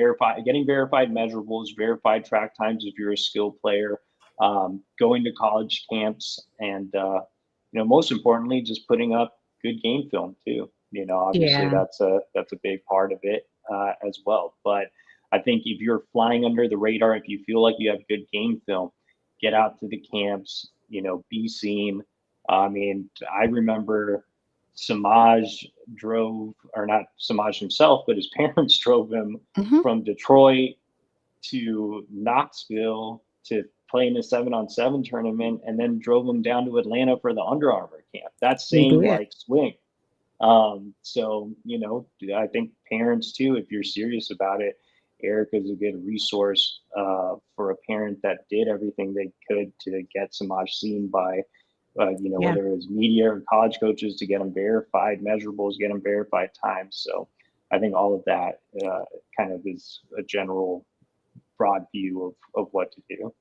getting verified measurables, verified track times if you're a skill player, going to college camps, and most importantly, just putting up good game film too. Obviously Yeah. that's a big part of it as well. But I think if you're flying under the radar, if you feel like you have good game film, get out to the camps. Be seen. I mean, I remember Samaj drove, or not Samaj himself, but his parents drove him Mhm. from Detroit to Knoxville to play in a 7-on-7 tournament, and then drove him down to Atlanta for the Under Armour camp. That They same did. like swing. So I think parents too, if you're serious about it, Erica's a good resource for a parent that did everything they could to get Samaj seen by Yeah. whether it was media or college coaches to get them verified measurables, get them verified times. So I think all of that kind of is a general broad view of what to do.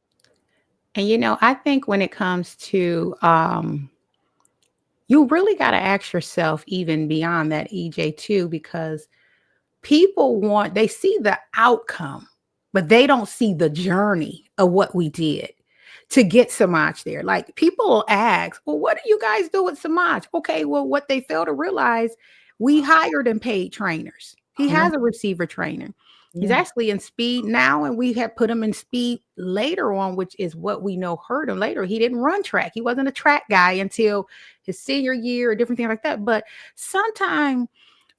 And I think when it comes to you really got to ask yourself even beyond that, EJ, too, because they see the outcome, but they don't see the journey of what we did to get Samaj there. Like, people will ask, well, what do you guys do with Samaj? Okay, well, what they fail to realize, we hired and paid trainers. He Yeah. has a receiver trainer. He's Yeah. actually in speed now, and we have put him in speed later on, which is what we know hurt him later. He didn't run track. He wasn't a track guy until his senior year or different things like that. But sometimes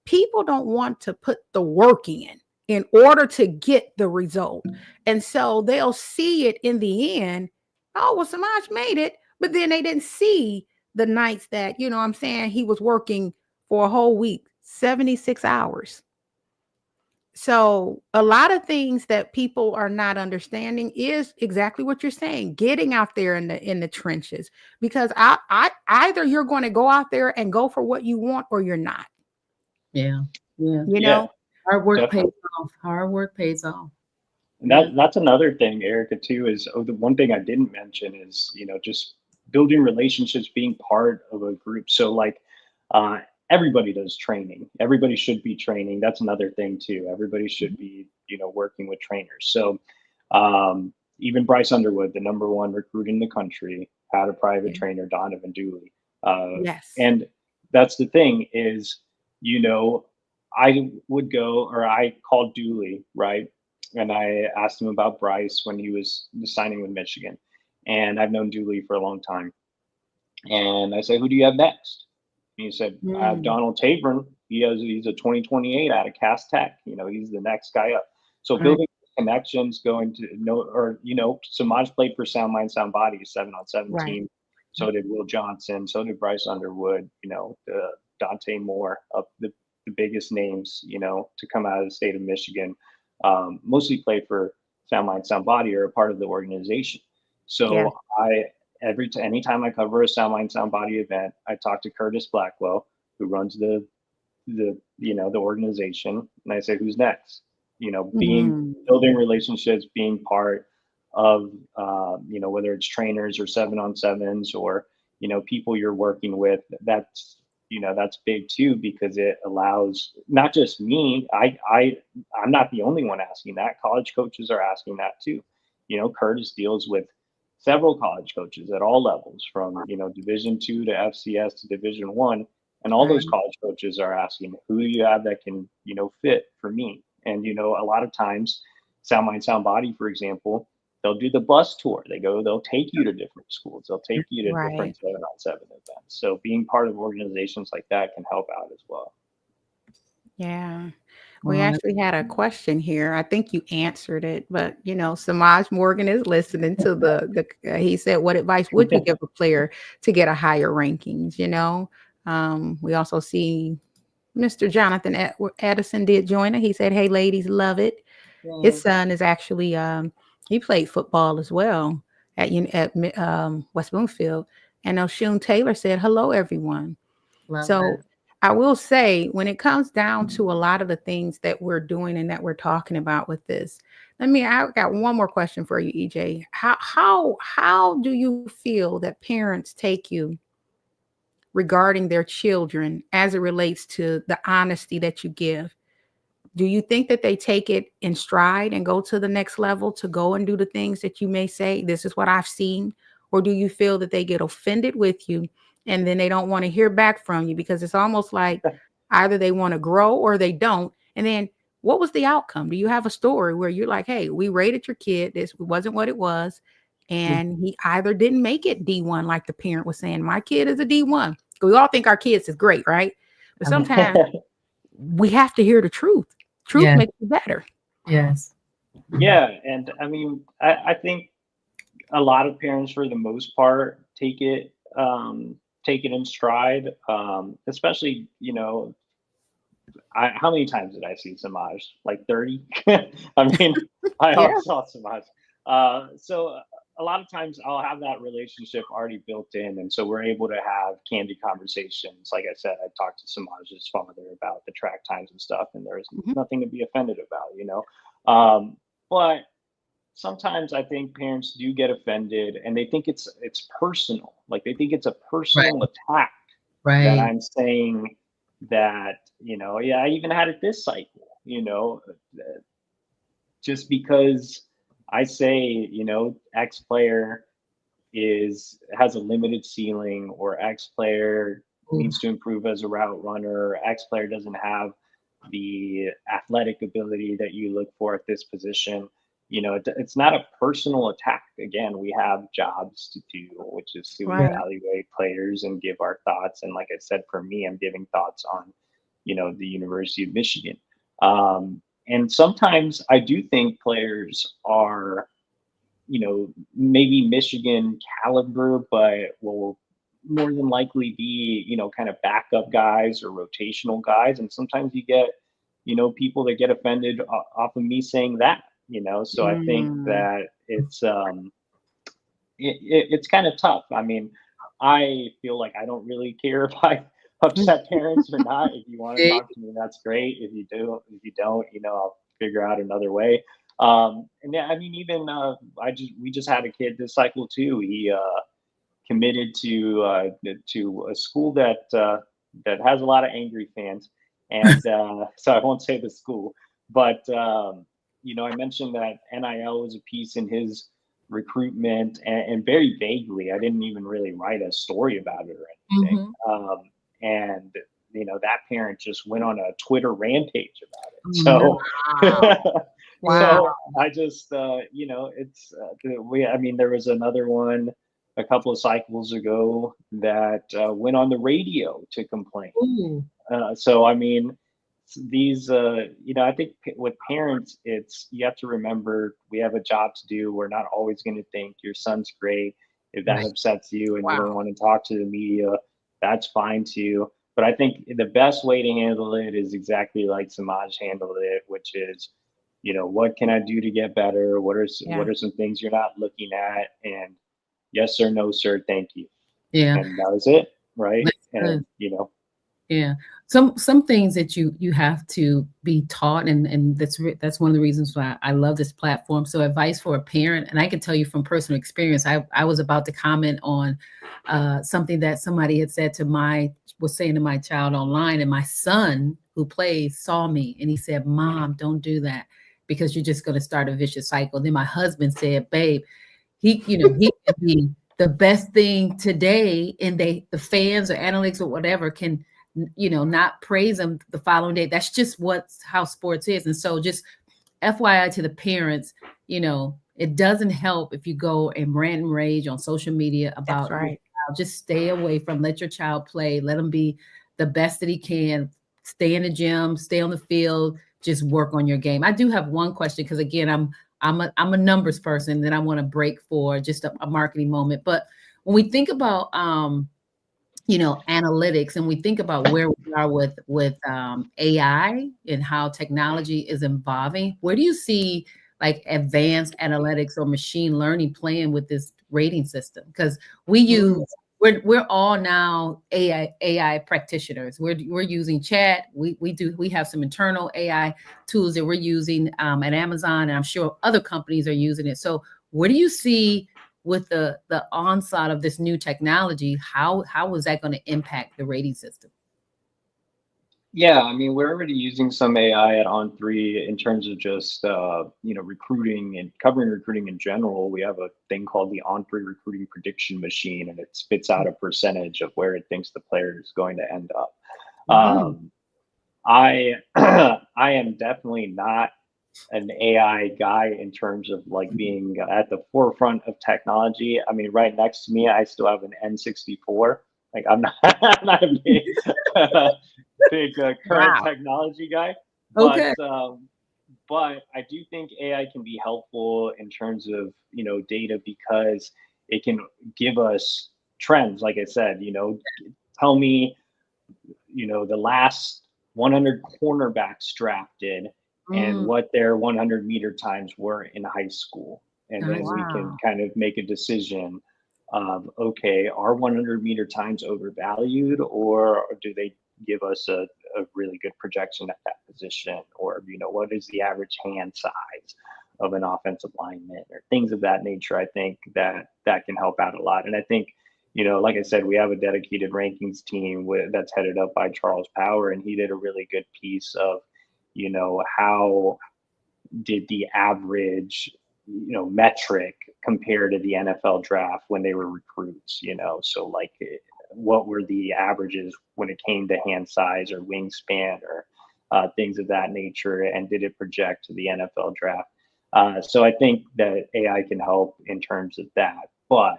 people don't want to put the work in order to get the result. And so they'll see it in the end. Oh, well, Samaj made it, but then they didn't see the nights that, what I'm saying, he was working for a whole week, 76 hours. So a lot of things that people are not understanding is exactly what you're saying, getting out there in the trenches, because I either you're going to go out there and go for what you want, or you're not, Yeah. Yeah. you Yeah, know? Hard work pays definitely. off. Hard work pays off. And Yeah. that's another thing, Erica, too, is the one thing I didn't mention is, just building relationships, being part of a group. So like uh, everybody does training. Everybody should be training. That's another thing too. Everybody should be, working with trainers. So even Bryce Underwood, the number one recruit in the country, had a private Yeah. trainer, Donovan Dooley. Yes. And that's the thing is, you know, I would go, or I called Dooley, right? And I asked him about Bryce when he was signing with Michigan. And I've known Dooley for a long time. And I said, who do you have next? And he said, I have Mm, Donald Tabron. He's a 2028 out of Cass Tech. He's the next guy up. So right, building connections, going to know, or, Samaj played for Sound Mind, Sound Body, 7-on-7 right. team. So did Will Johnson. So did Bryce Underwood, Dante Moore, the biggest names, to come out of the state of Michigan. Mostly played for Sound Mind, Sound Body, or a part of the organization. Yeah. So anytime I cover a Sound Mind Sound Body event, I talk to Curtis Blackwell, who runs the organization, and I say, who's next? Being Mm, building relationships, being part of whether it's trainers or 7-on-7s, or people you're working with. That's big too, because it allows not just me. I'm not the only one asking that. College coaches are asking that too. Curtis deals with several college coaches at all levels, from Division 2 to FCS to Division 1, and all those right. college coaches are asking, who do you have that can fit for me? And a lot of times, Sound Mind Sound Body, for example, they'll do the bus tour. They'll take you to different schools. They'll take you to different Right. 7-on-7 events. So being part of organizations like that can help out as well. Yeah. We Well, actually had a question here. I think you answered it, but Samaj Morgan is listening to he said, what advice would you give a player to get a higher rankings? We also see Mr. Jonathan Edison did join it. He said, hey, ladies, love it. His yeah, son is actually, he played football as well at West Bloomfield. And Oshun Taylor said, hello, everyone. love that. So I will say, when it comes down to a lot of the things that we're doing and that we're talking about with this, I got one more question for you, EJ. How do you feel that parents take you regarding their children as it relates to the honesty that you give? Do you think that they take it in stride and go to the next level to go and do the things that you may say, this is what I've seen? Or do you feel that they get offended with you and then they don't want to hear back from you? Because it's almost like either they want to grow or they don't. And then what was the outcome? Do you have a story where you're like, hey, we rated your kid, this wasn't what it was, and he either didn't make it D1 like the parent was saying, my kid is a D1. We all think our kids is great, right? But sometimes we have to hear the truth. Truth makes you better. Yes. Yeah, and I mean, I think a lot of parents, for the most part, take it in stride. Especially, how many times did I see Samaj? Like 30? I mean, I Yeah. saw Samaj. So a lot of times I'll have that relationship already built in, and so we're able to have candid conversations. Like I said, I talked to Samaj's father about the track times and stuff, and there's nothing to be offended about, but sometimes I think parents do get offended, and they think it's personal. Like they think it's a personal attack that I'm saying that, yeah, I even had it this cycle, just because I say, X player has a limited ceiling, or X player needs to improve as a route runner, or X player doesn't have the athletic ability that you look for at this position. It's not a personal attack. Again, we have jobs to do, which is to evaluate players and give our thoughts. And like I said, for me, I'm giving thoughts on, the University of Michigan. And sometimes I do think players are, maybe Michigan caliber, but will more than likely be, kind of backup guys or rotational guys. And sometimes you get, people that get offended off of me saying that, so I think that it's kind of tough. I mean, I feel like I don't really care if I upset parents or not. If you want to talk to me, that's great. If you don't, I'll figure out another way. And yeah, I mean, even we just had a kid this cycle too. He committed to a school that has a lot of angry fans, and so I won't say the school, but I mentioned that NIL was a piece in his recruitment, and very vaguely, I didn't even really write a story about it or anything. And that parent just went on a Twitter rampage about it. So, so I just, I mean, there was another one a couple of cycles ago that went on the radio to complain. So, I mean, these, I think with parents, you have to remember we have a job to do. We're not always going to think your son's great. If that upsets you and you don't want to talk to the media, that's fine too. But I think the best way to handle it is exactly like Samaj handled it, which is, what can I do to get better? What are some things you're not looking at? And yes, sir, no, sir, thank you. Yeah. And that was it, right? And yeah, some things that you have to be taught, and that's one of the reasons why I love this platform. So advice for a parent, and I can tell you from personal experience, I was about to comment on something that somebody had was saying to my child online, and my son who plays saw me and he said, "Mom, don't do that because you're just going to start a vicious cycle." Then my husband said, "Babe, he can be the best thing today, and the fans or analytics or whatever can not praise them the following day. That's just how sports is." And so just FYI to the parents, it doesn't help if you go and rant and rage on social media about just stay away let your child play, let him be the best that he can, stay in the gym, stay on the field, just work on your game. I do have one question, because again, I'm a numbers person, then I want to break for just a marketing moment. But when we think about analytics, and we think about where we are with AI and how technology is evolving, where do you see like advanced analytics or machine learning playing with this rating system? Because we're all now AI practitioners. We're using chat. We have some internal AI tools that we're using at Amazon, and I'm sure other companies are using it. So where do you see with the onslaught of this new technology, how is that going to impact the rating system? Yeah, I mean, we're already using some AI at On3 in terms of just recruiting and covering recruiting in general. We have a thing called the On3 recruiting prediction machine, and it spits out a percentage of where it thinks the player is going to end up. Mm. Um, I I am definitely not an AI guy in terms of like being at the forefront of technology. I mean, right next to me, I still have an N64. Like I'm not, I'm not a big current Wow. technology guy, but Okay. but I do think AI can be helpful in terms of data because it can give us trends. Like I said, tell me the last 100 cornerbacks drafted and Mm, what their 100-meter times were in high school. And then gotcha. we can Wow. kind of make a decision of, okay, are 100-meter times overvalued, or do they give us a really good projection at that position? Or, what is the average hand size of an offensive lineman, or things of that nature? I think that can help out a lot. And I think like I said, we have a dedicated rankings team that's headed up by Charles Power, and he did a really good piece of, how did the average, metric compare to the NFL draft when they were recruits, so like what were the averages when it came to hand size or wingspan or things of that nature, and did it project to the NFL draft? So I think that AI can help in terms of that, but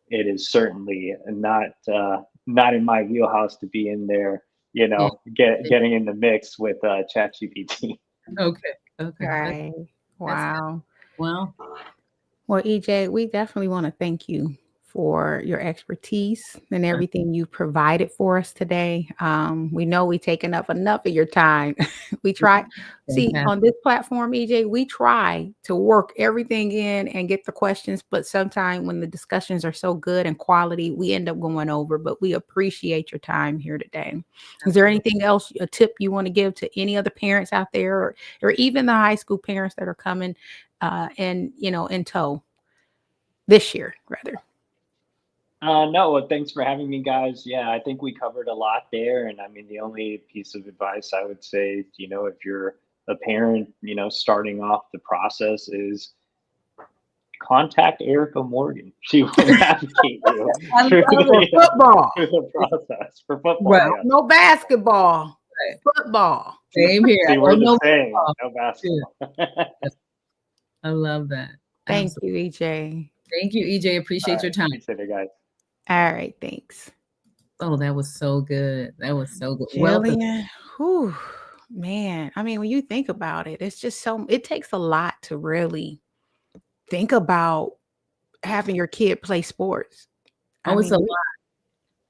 it is certainly not in my wheelhouse to be in there, Yeah. getting in the mix with ChatGPT. Okay. Okay. Right. That's Wow. well. Well, EJ, we definitely want to thank you for your expertise and everything you provided for us today. We know we taken up enough of your time. We try, see, Fantastic. on this platform, EJ, we try to work everything in and get the questions, but sometimes when the discussions are so good and quality, we end up going over, but we appreciate your time here today. Is there Absolutely. anything else, a tip you want to give to any other parents out there, or even the high school parents that are coming and in tow this year rather? No, well, thanks for having me, guys. Yeah, I think we covered a lot there. And I mean, the only piece of advice I would say, if you're a parent, starting off the process is contact Erica Morgan. She will navigate you I love through For it. the, football, through the process for football. Right. no, Yes. no basketball, Right. football. Same here. I See, we're don't the know. same. No Yeah. basketball. I love that. Thank Absolutely. you, EJ. Thank you, EJ. All Appreciate your right. time. Appreciate it, guys. All right, thanks. Oh, that was so good. That was so good. Wealth is Jillian, whew, man. I mean, when you think about it, it's just it takes a lot to really think about having your kid play sports. I oh, it's a mean,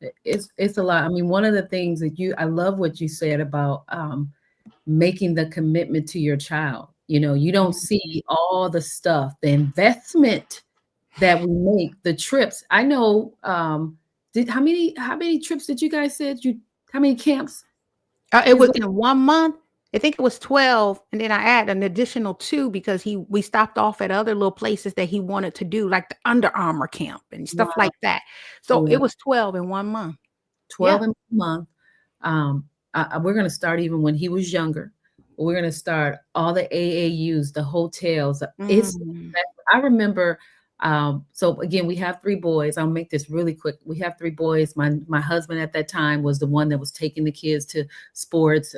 lot. It's a lot. I mean, one of the things that I love what you said about making the commitment to your child. You don't see all the stuff, the investment that we make, the trips. I know did how many trips did you guys said you how many camps it his was in 1 month. I think it was 12, and then I add an additional 2 because we stopped off at other little places that he wanted to do, like the Under Armour camp and stuff wow, like that. So yeah, it was 12 in 1 month. Yeah. 12 in a month. We're going to start even when he was younger. We're going to start all the AAUs, the hotels. Mm, I remember. So again, we have 3 boys. I'll make this really quick. We have 3 boys. My husband at that time was the one that was taking the kids to sports,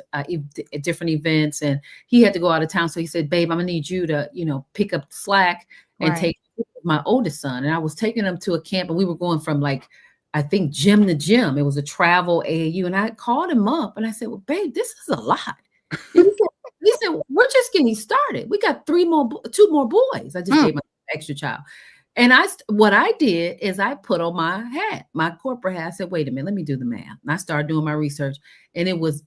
different events, and he had to go out of town. So he said, "Babe, I'm gonna need you to, pick up the slack and right. take my oldest son." And I was taking him to a camp, and we were going from like I think gym to gym. It was a travel AAU. And I called him up and I said, "Well, babe, this is a lot." And he said, "We're just getting started. We got 2 more boys." I just Mm, gave my extra child. And what I did is I put on my hat, my corporate hat. I said, "Wait a minute, let me do the math." And I started doing my research. And it was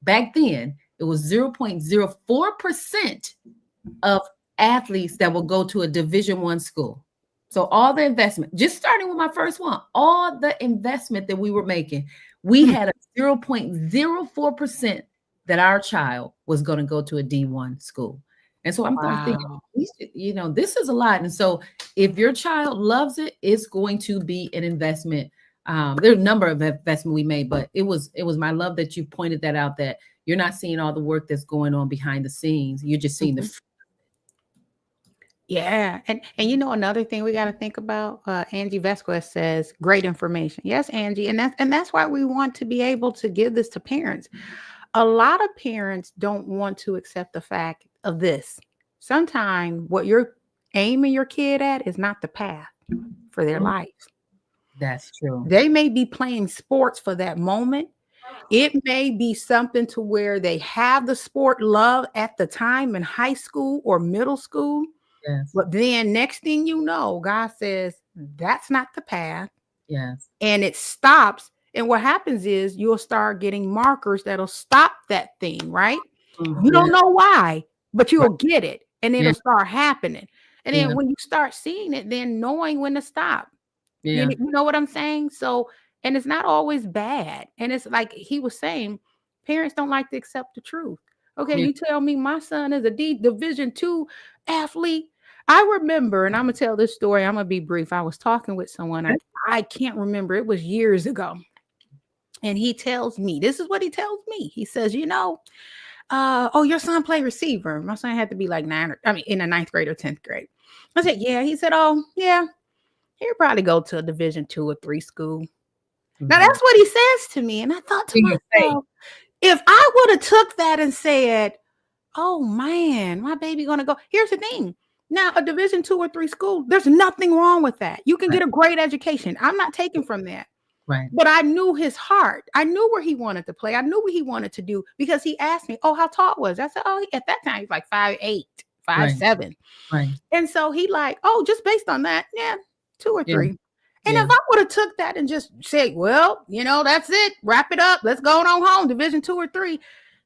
back then, it was 0.04% of athletes that will go to a Division I school. So all the investment, just starting with my first one, all the investment that we were making, we mm. had a 0.04% that our child was going to go to a D1 school. And so I'm thinking, Wow. this is a lot. And so if your child loves it, it's going to be an investment. There are a number of investments we made, but it was my love that you pointed that out, that you're not seeing all the work that's going on behind the scenes. You're just seeing Mhm. Yeah, and another thing we got to think about. Angie Vesquez says, "Great information." Yes, Angie, and that's why we want to be able to give this to parents. A lot of parents don't want to accept the fact of this. Sometimes what you're aiming your kid at is not the path for their Mm, lives. that's true. They may be playing sports for that moment. It may be something to where they have the sport love at the time in high school or middle school. Yes, But then next thing you know, God says, that's not the path. yes, And it stops. And what happens is you'll start getting markers that'll stop that thing, right? You mhm, don't know why, but right, you'll get it and yeah, it'll start happening. And yeah, then when you start seeing it, then knowing when to stop. yeah, You know what I'm saying? So, and it's not always bad. And it's like he was saying, parents don't like to accept the truth. Okay, yeah, you tell me my son is a Division two athlete. I remember, and I'm gonna tell this story. I'm gonna be brief. I was talking with someone. I can't remember. It was years ago. And he tells me, this is what he tells me. He says, oh, your son play receiver. My son had to be like in the ninth grade or 10th grade. I said, yeah. He said, oh, yeah, he'll probably go to a Division two or three school. Now mhm. that's what he says to me. And I thought to In your face. myself, if I would have took that and said, oh man, my baby gonna go. Here's the thing. Now, a Division two or three school, there's nothing wrong with that. You can Right, get a great education. I'm not taking from that. right, But I knew his heart. I knew where he wanted to play. I knew what he wanted to do because he asked me, oh, how tall was I? I said, oh, at that time he's like 5'8", five right, seven. right. And so he like, oh, just based on that, yeah, two or Yeah, three. And yeah, if I would have took that and just said, well, that's it, wrap it up, let's go on home, Division two or three.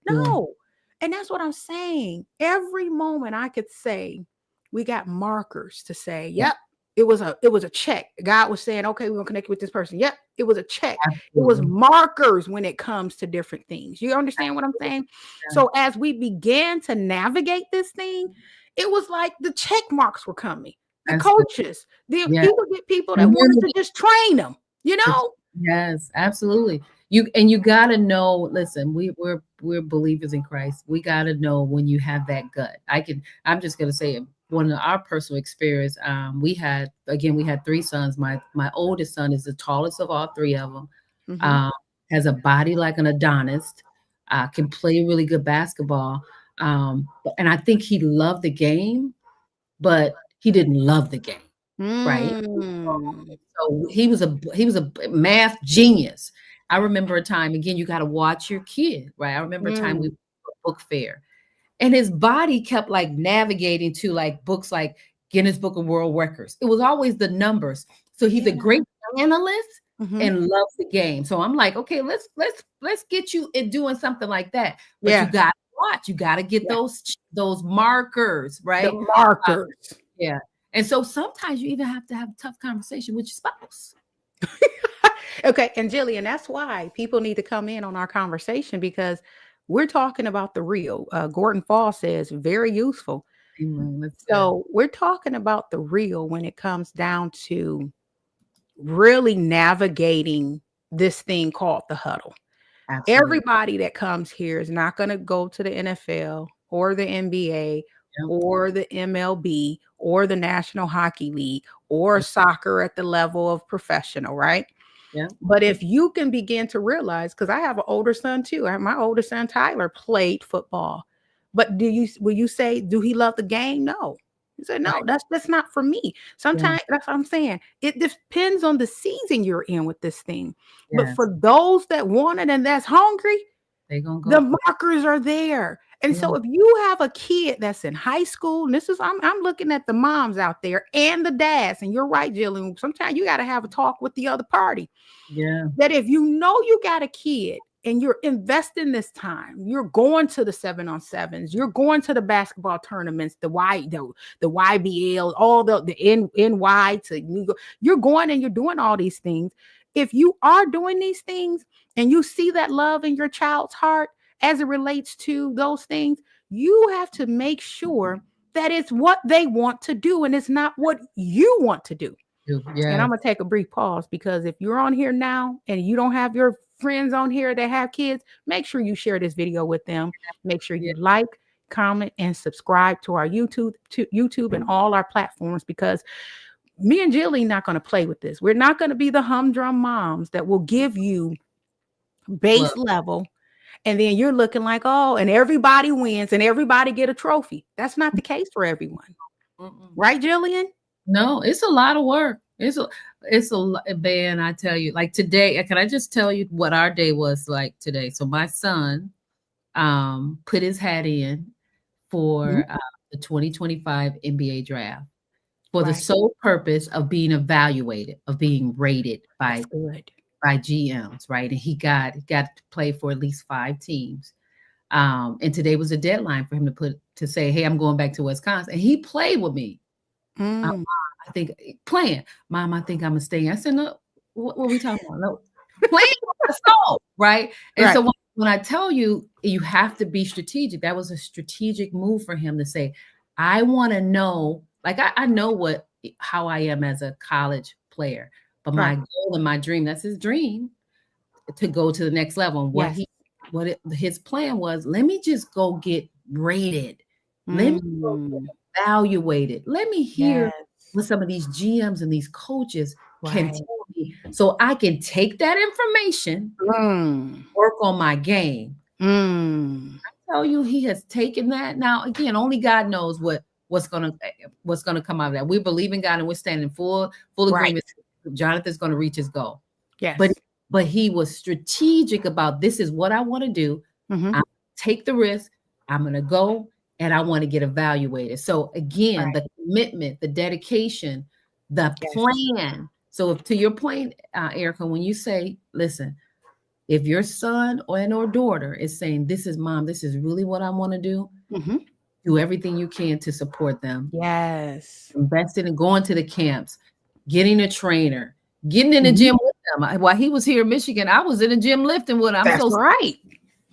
yeah. No. And that's what I'm saying. Every moment I could say, we got markers to say, Yeah, yep, it was a check. God was saying, okay, we're gonna connect you with this person. Yep, it was a check. It was absolutely. markers when it comes to different things. You understand what I'm saying? Yeah, So as we began to navigate this thing, it was like the check marks were coming. The that's good. coaches, Yeah. he would get people that And wanted then to just train them, you the know? yes, absolutely. You gotta know, listen, we're believers in Christ. We gotta know when you have that gut. I'm just gonna say it. One of our personal experience, we had three sons. My oldest son is the tallest of all three of them. Hmm. Um, has a body like an Adonis, can play really good basketball. And I think he loved the game, but he didn't love the game, right? Mm. So he was a math genius. I remember a time, again, you got to watch your kid, right? I remember a time we Mm. went to a book fair, and his body kept like navigating to like books like Guinness Book of World Records. It was always the numbers. So he's a Yeah. great analyst Hmm. and loves the game. So I'm like, okay, let's get you in doing something like that. But you Yeah. got to watch. You got to get Yeah. those markers, The right? Uh, markers. yeah. And so sometimes you even have to have a tough conversation with your spouse. Okay, and Jillian, that's why people need to come in on our conversation because we're talking about the real. Gordon Fall says very useful. That's good. So we're talking about the real when it comes down to really navigating this thing called the huddle. Absolutely. Everybody that comes here is not going to go to the NFL or the NBA Yep. or the MLB or the National Hockey League or Yep. soccer at the level of professional, right? Yep. But if you can begin to realize, because I have an older son too, my older son Tyler played football. But will you say, do he love the game? No. He said, no, Right. that's not for me. Yeah. Sometimes that's what I'm saying. It depends on the season you're in with this thing. But Yes. for those that want it and that's hungry, They're gonna go the for markers are there. And it. Yeah. so if you have a kid that's in high school, and I'm looking at the moms out there and the dads, and you're right, Jillian. Sometimes you got to have a talk with the other party. Yeah. That if you know you got a kid and you're investing this time, you're going to the 7-on-7s, you're going to the basketball tournaments, the YBL, all the NY to New York, you're going and you're doing all these things. If you are doing these things and you see that love in your child's heart as it relates to those things, you have to make sure that it's what they want to do and it's not what you want to do. And Yeah. I'm gonna take a brief pause because if you're on here now and you don't have your friends on here that have kids, make sure you share this video with them. Make sure Yeah. you like, comment, and subscribe to our YouTube and all our platforms, because me and Jilly not going to play with this. We're not going to be the humdrum moms that will give you base Look, level, and then you're looking like, oh, and everybody wins and everybody get a trophy. That's not the case for everyone. mm-mm. Right, Jillian? No, it's a lot of work. Man, I tell you, like today, can I just tell you what our day was like today? So my son put his hat in for the 2025 NBA draft for the Right. sole purpose of being evaluated, of being rated That's good. by GMs, right? And he got to play for at least 5 teams. And today was a deadline for him to say, "Hey, I'm going back to Wisconsin." And he played with me. Mm. I think playing, Mom, I think I'm gonna stay. I said, no, what are we talking about? No, playing, let's go, right? And Right. so when I tell you, you have to be strategic. That was a strategic move for him to say, I want to know, like I know how I am as a college player, but my Right. goal and my dream, that's his dream, to go to the next level. And Yes. his plan was, let me just go get rated. Let me go get Mm. evaluated. Let me hear Yes. what some of these GMs and these coaches can Right. tell me, so I can take that information, Mm. work on my game. Mm. I tell you, he has taken that. Now, again, only God knows what's gonna come out of that. We believe in God and we're standing full Right. agreement. Jonathan's gonna reach his goal. Yes. But he was strategic about, this is what I want to do. Mhm. I take the risk. I'm going to go and I want to get evaluated. So again, Right. the commitment, the dedication, the Yes. plan. So to your point, Erica, when you say, listen, if your son or daughter is saying, this is mom, this is really what I want to do, Mhm. do everything you can to support them. Yes. Investing in going to the camps, getting a trainer, getting in the Mhm. gym with them. While he was here in Michigan, I was in the gym lifting with him. That's right.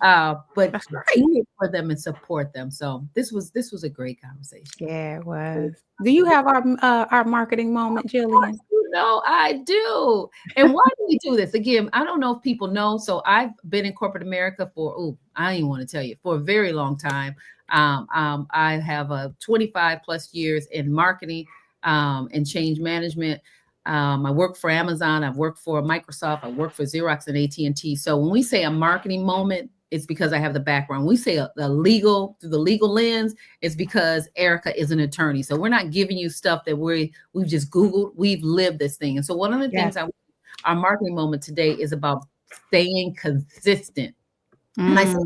But That's right. do it for them and support them. So this was a great conversation. Yeah, it was. Do you have our marketing moment, Jillian? You know, I do. And why do we do this? Again, I don't know if people know. So I've been in corporate America for, I don't even want to tell you, for a very long time. I have 25 plus years in marketing and change management. I work for Amazon. I've worked for Microsoft. I work for Xerox and AT&T. So when we say a marketing moment, it's because I have the background. When we say through the legal lens, it's because Erica is an attorney. So we're not giving you stuff that we've just Googled. We've lived this thing. And so one of the things our marketing moment today is about staying consistent. And I say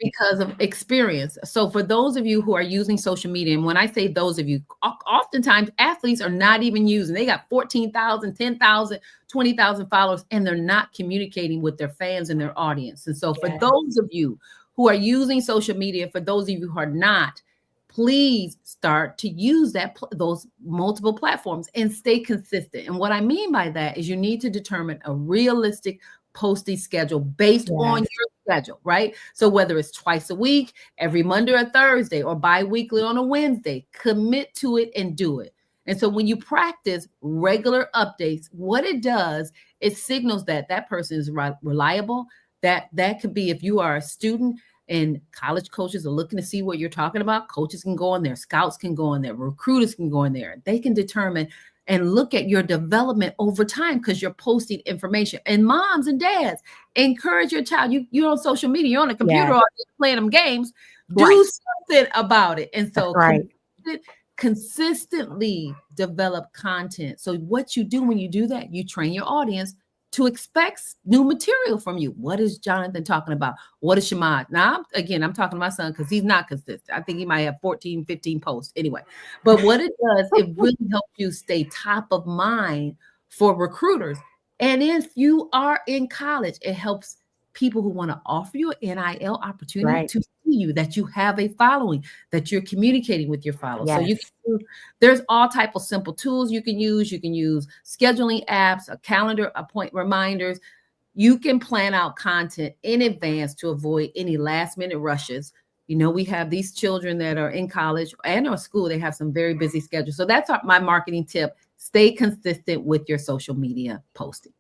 because of experience. So for those of you who are using social media, and when I say those of you, oftentimes athletes are not even using, they got 14,000, 10,000, 20,000 followers, and they're not communicating with their fans and their audience. And so for those of you who are using social media, for those of you who are not, please start to use those multiple platforms and stay consistent. And what I mean by that is you need to determine a realistic posting schedule based on your schedule, right? So whether it's twice a week, every Monday or Thursday, or bi-weekly on a Wednesday, commit to it and do it. And so when you practice regular updates, what it does, it signals that that person is reliable. That could be, if you are a student and college coaches are looking to see what you're talking about, coaches can go in there, scouts can go in there, recruiters can go in there. They can determine and look at your development over time because you're posting information. And moms and dads, encourage your child. You're on social media, you're on a computer, all day playing them games. Do something about it. And so consistently develop content. So what you do when you do that, you train your audience to expect new material from you. What is Jonathan talking about? What is Shamad? Now, again, I'm talking to my son because he's not consistent. I think he might have 14, 15 posts anyway. But what it does, it really helps you stay top of mind for recruiters. And if you are in college, it helps people who want to offer you an NIL opportunity to see you, that you have a following, that you're communicating with your followers. So you can there's all type of simple tools you can use. You can use scheduling apps, a calendar, appoint reminders. You can plan out content in advance to avoid any last minute rushes. You know, we have these children that are in college and or school. They have some very busy schedules. So that's my marketing tip. stay consistent with your social media posting.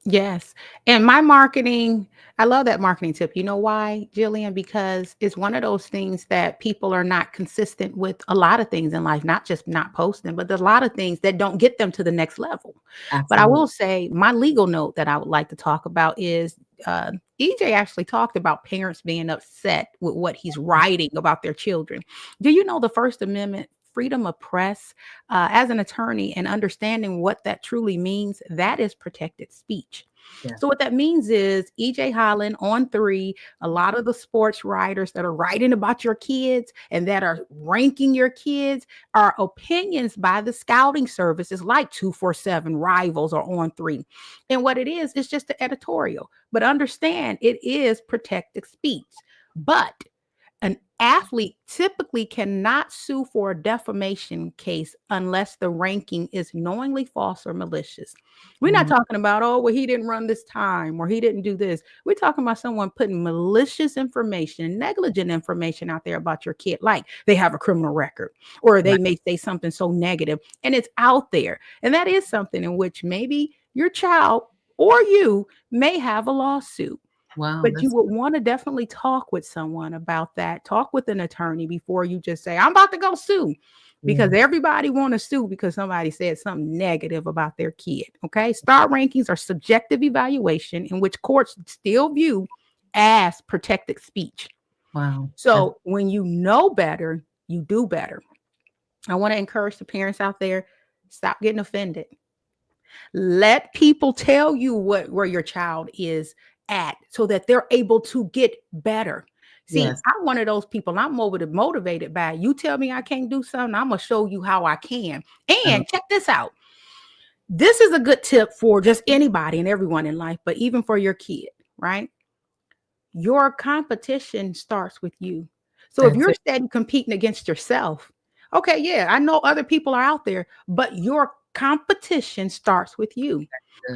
Yes. And my marketing, I love that marketing tip. You know why, Jillian? Because it's one of those things that people are not consistent with a lot of things in life, not just not posting, but there's a lot of things that don't get them to the next level. But I Absolutely. will say my legal note that I would like to talk about is EJ actually talked about parents being upset with what he's writing about their children. Do you know the First Amendment? Freedom of press, as an attorney and understanding what that truly means, that is protected speech. Yeah. So what that means is EJ Holland, On3, a lot of the sports writers that are writing about your kids and that are ranking your kids are opinions by the scouting services like 247, Rivals, or On3. And what it is just the editorial. But understand it is protected speech. But an athlete typically cannot sue for a defamation case unless the ranking is knowingly false or malicious. We're not talking about, oh, well, he didn't run this time or he didn't do this. We're talking about someone putting malicious information, negligent information out there about your kid, like they have a criminal record or they may say something so negative and it's out there. And that is something in which maybe your child or you may have a lawsuit. Wow. But you would want to definitely talk with someone about that. Talk with an attorney before you just say, I'm about to go sue. Because everybody want to sue because somebody said something negative about their kid. Okay. Star rankings are subjective evaluation in which courts still view as protected speech. Wow. So when you know better, you do better. I want to encourage the parents out there, stop getting offended. Let people tell you where your child is at so that they're able to get better. See, I'm one of those people. I'm motivated by you tell me I can't do something. I'm going to show you how I can. And check this out. This is a good tip for just anybody and everyone in life, but even for your kid, right? Your competition starts with you. So if you're steady competing against yourself, okay, yeah, I know other people are out there, but your competition starts with you.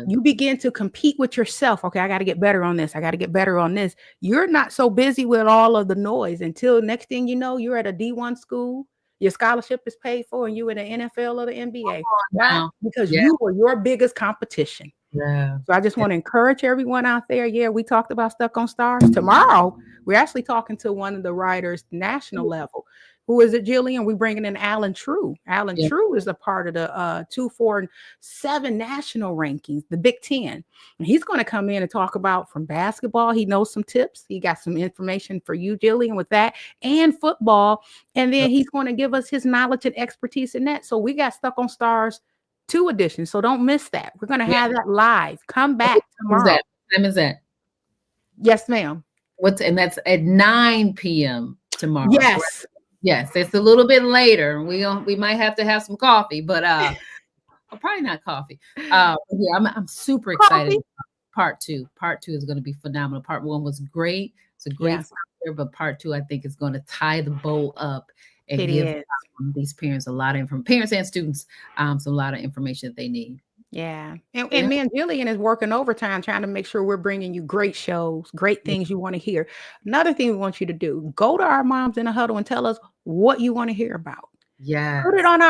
You begin to compete with yourself. Okay, I got to get better on this. I got to get better on this. You're not so busy with all of the noise until next thing you know, you're at a D1 school. Your scholarship is paid for and you're in the NFL or the NBA. Why? Because you are your biggest competition. Yeah. So I just want to encourage everyone out there. Yeah, we talked about Stuck on Stars. Tomorrow, we're actually talking to one of the writers, national level. Who is it, Jillian? We're bringing in Alan True. Alan True is a part of the 247 national rankings, the Big Ten. And he's going to come in and talk about from basketball. He knows some tips. He got some information for you, Jillian, with that and football. And then he's going to give us his knowledge and expertise in that. So we got Stuck on Stars 2 edition. So don't miss that. We're going to have that live. Come back tomorrow. What time is that? Yes, ma'am. And that's at 9 p.m. tomorrow. Yes. Right? Yes, it's a little bit later. We might have to have some coffee, but probably not coffee. Yeah, I'm super excited. Part two is going to be phenomenal. Part 1 was great. It's a great there, but part 2 I think is going to tie the bow up and give these parents a lot of information, parents and students, a lot of information that they need. Yeah. And me and Jillian is working overtime trying to make sure we're bringing you great shows, great things you want to hear. Another thing we want you to do, go to our Moms in a Huddle and tell us what you want to hear about. Yeah. Put it on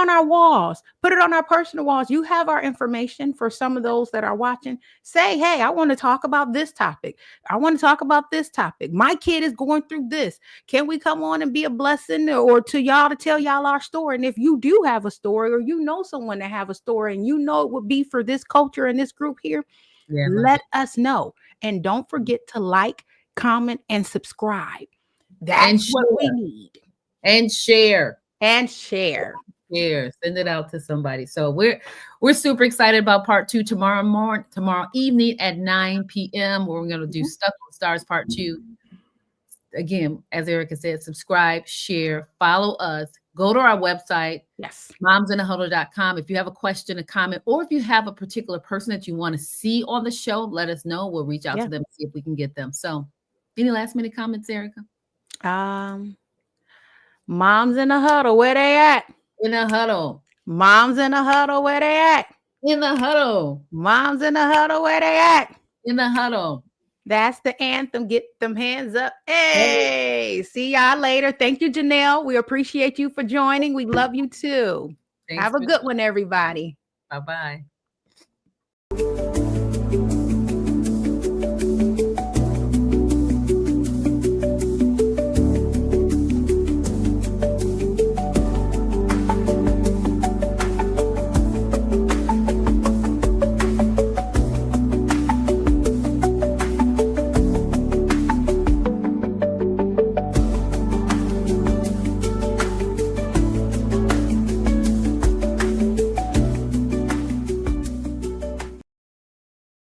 our walls. Put it on our personal walls. You have our information for some of those that are watching. Say, hey, I want to talk about this topic. I want to talk about this topic. My kid is going through this. Can we come on and be a blessing or to y'all to tell y'all our story? And if you do have a story or you know someone that have a story and you know it would be for this culture and this group here, let us know. And don't forget to like, comment, and subscribe. That's what we need. And share. And share. Send it out to somebody. So we're super excited about part 2 tomorrow evening at 9 p.m. where we're going to do Stuck on Stars part 2. Again, as Erica said, subscribe, share, follow us. Go to our website, momsinthehuddle.com. If you have a question, a comment, or if you have a particular person that you want to see on the show, let us know. We'll reach out to them and see if we can get them. So any last minute comments, Erica? Moms in the Huddle, where they at? In the huddle. Moms in the Huddle, where they at? In the huddle. Moms in the Huddle, where they at? In the huddle. That's the anthem. Get them hands up. Hey, see y'all later. Thank you, Janelle. We appreciate you for joining. We love you too. Thanks Have a for- good one, everybody. Bye-bye.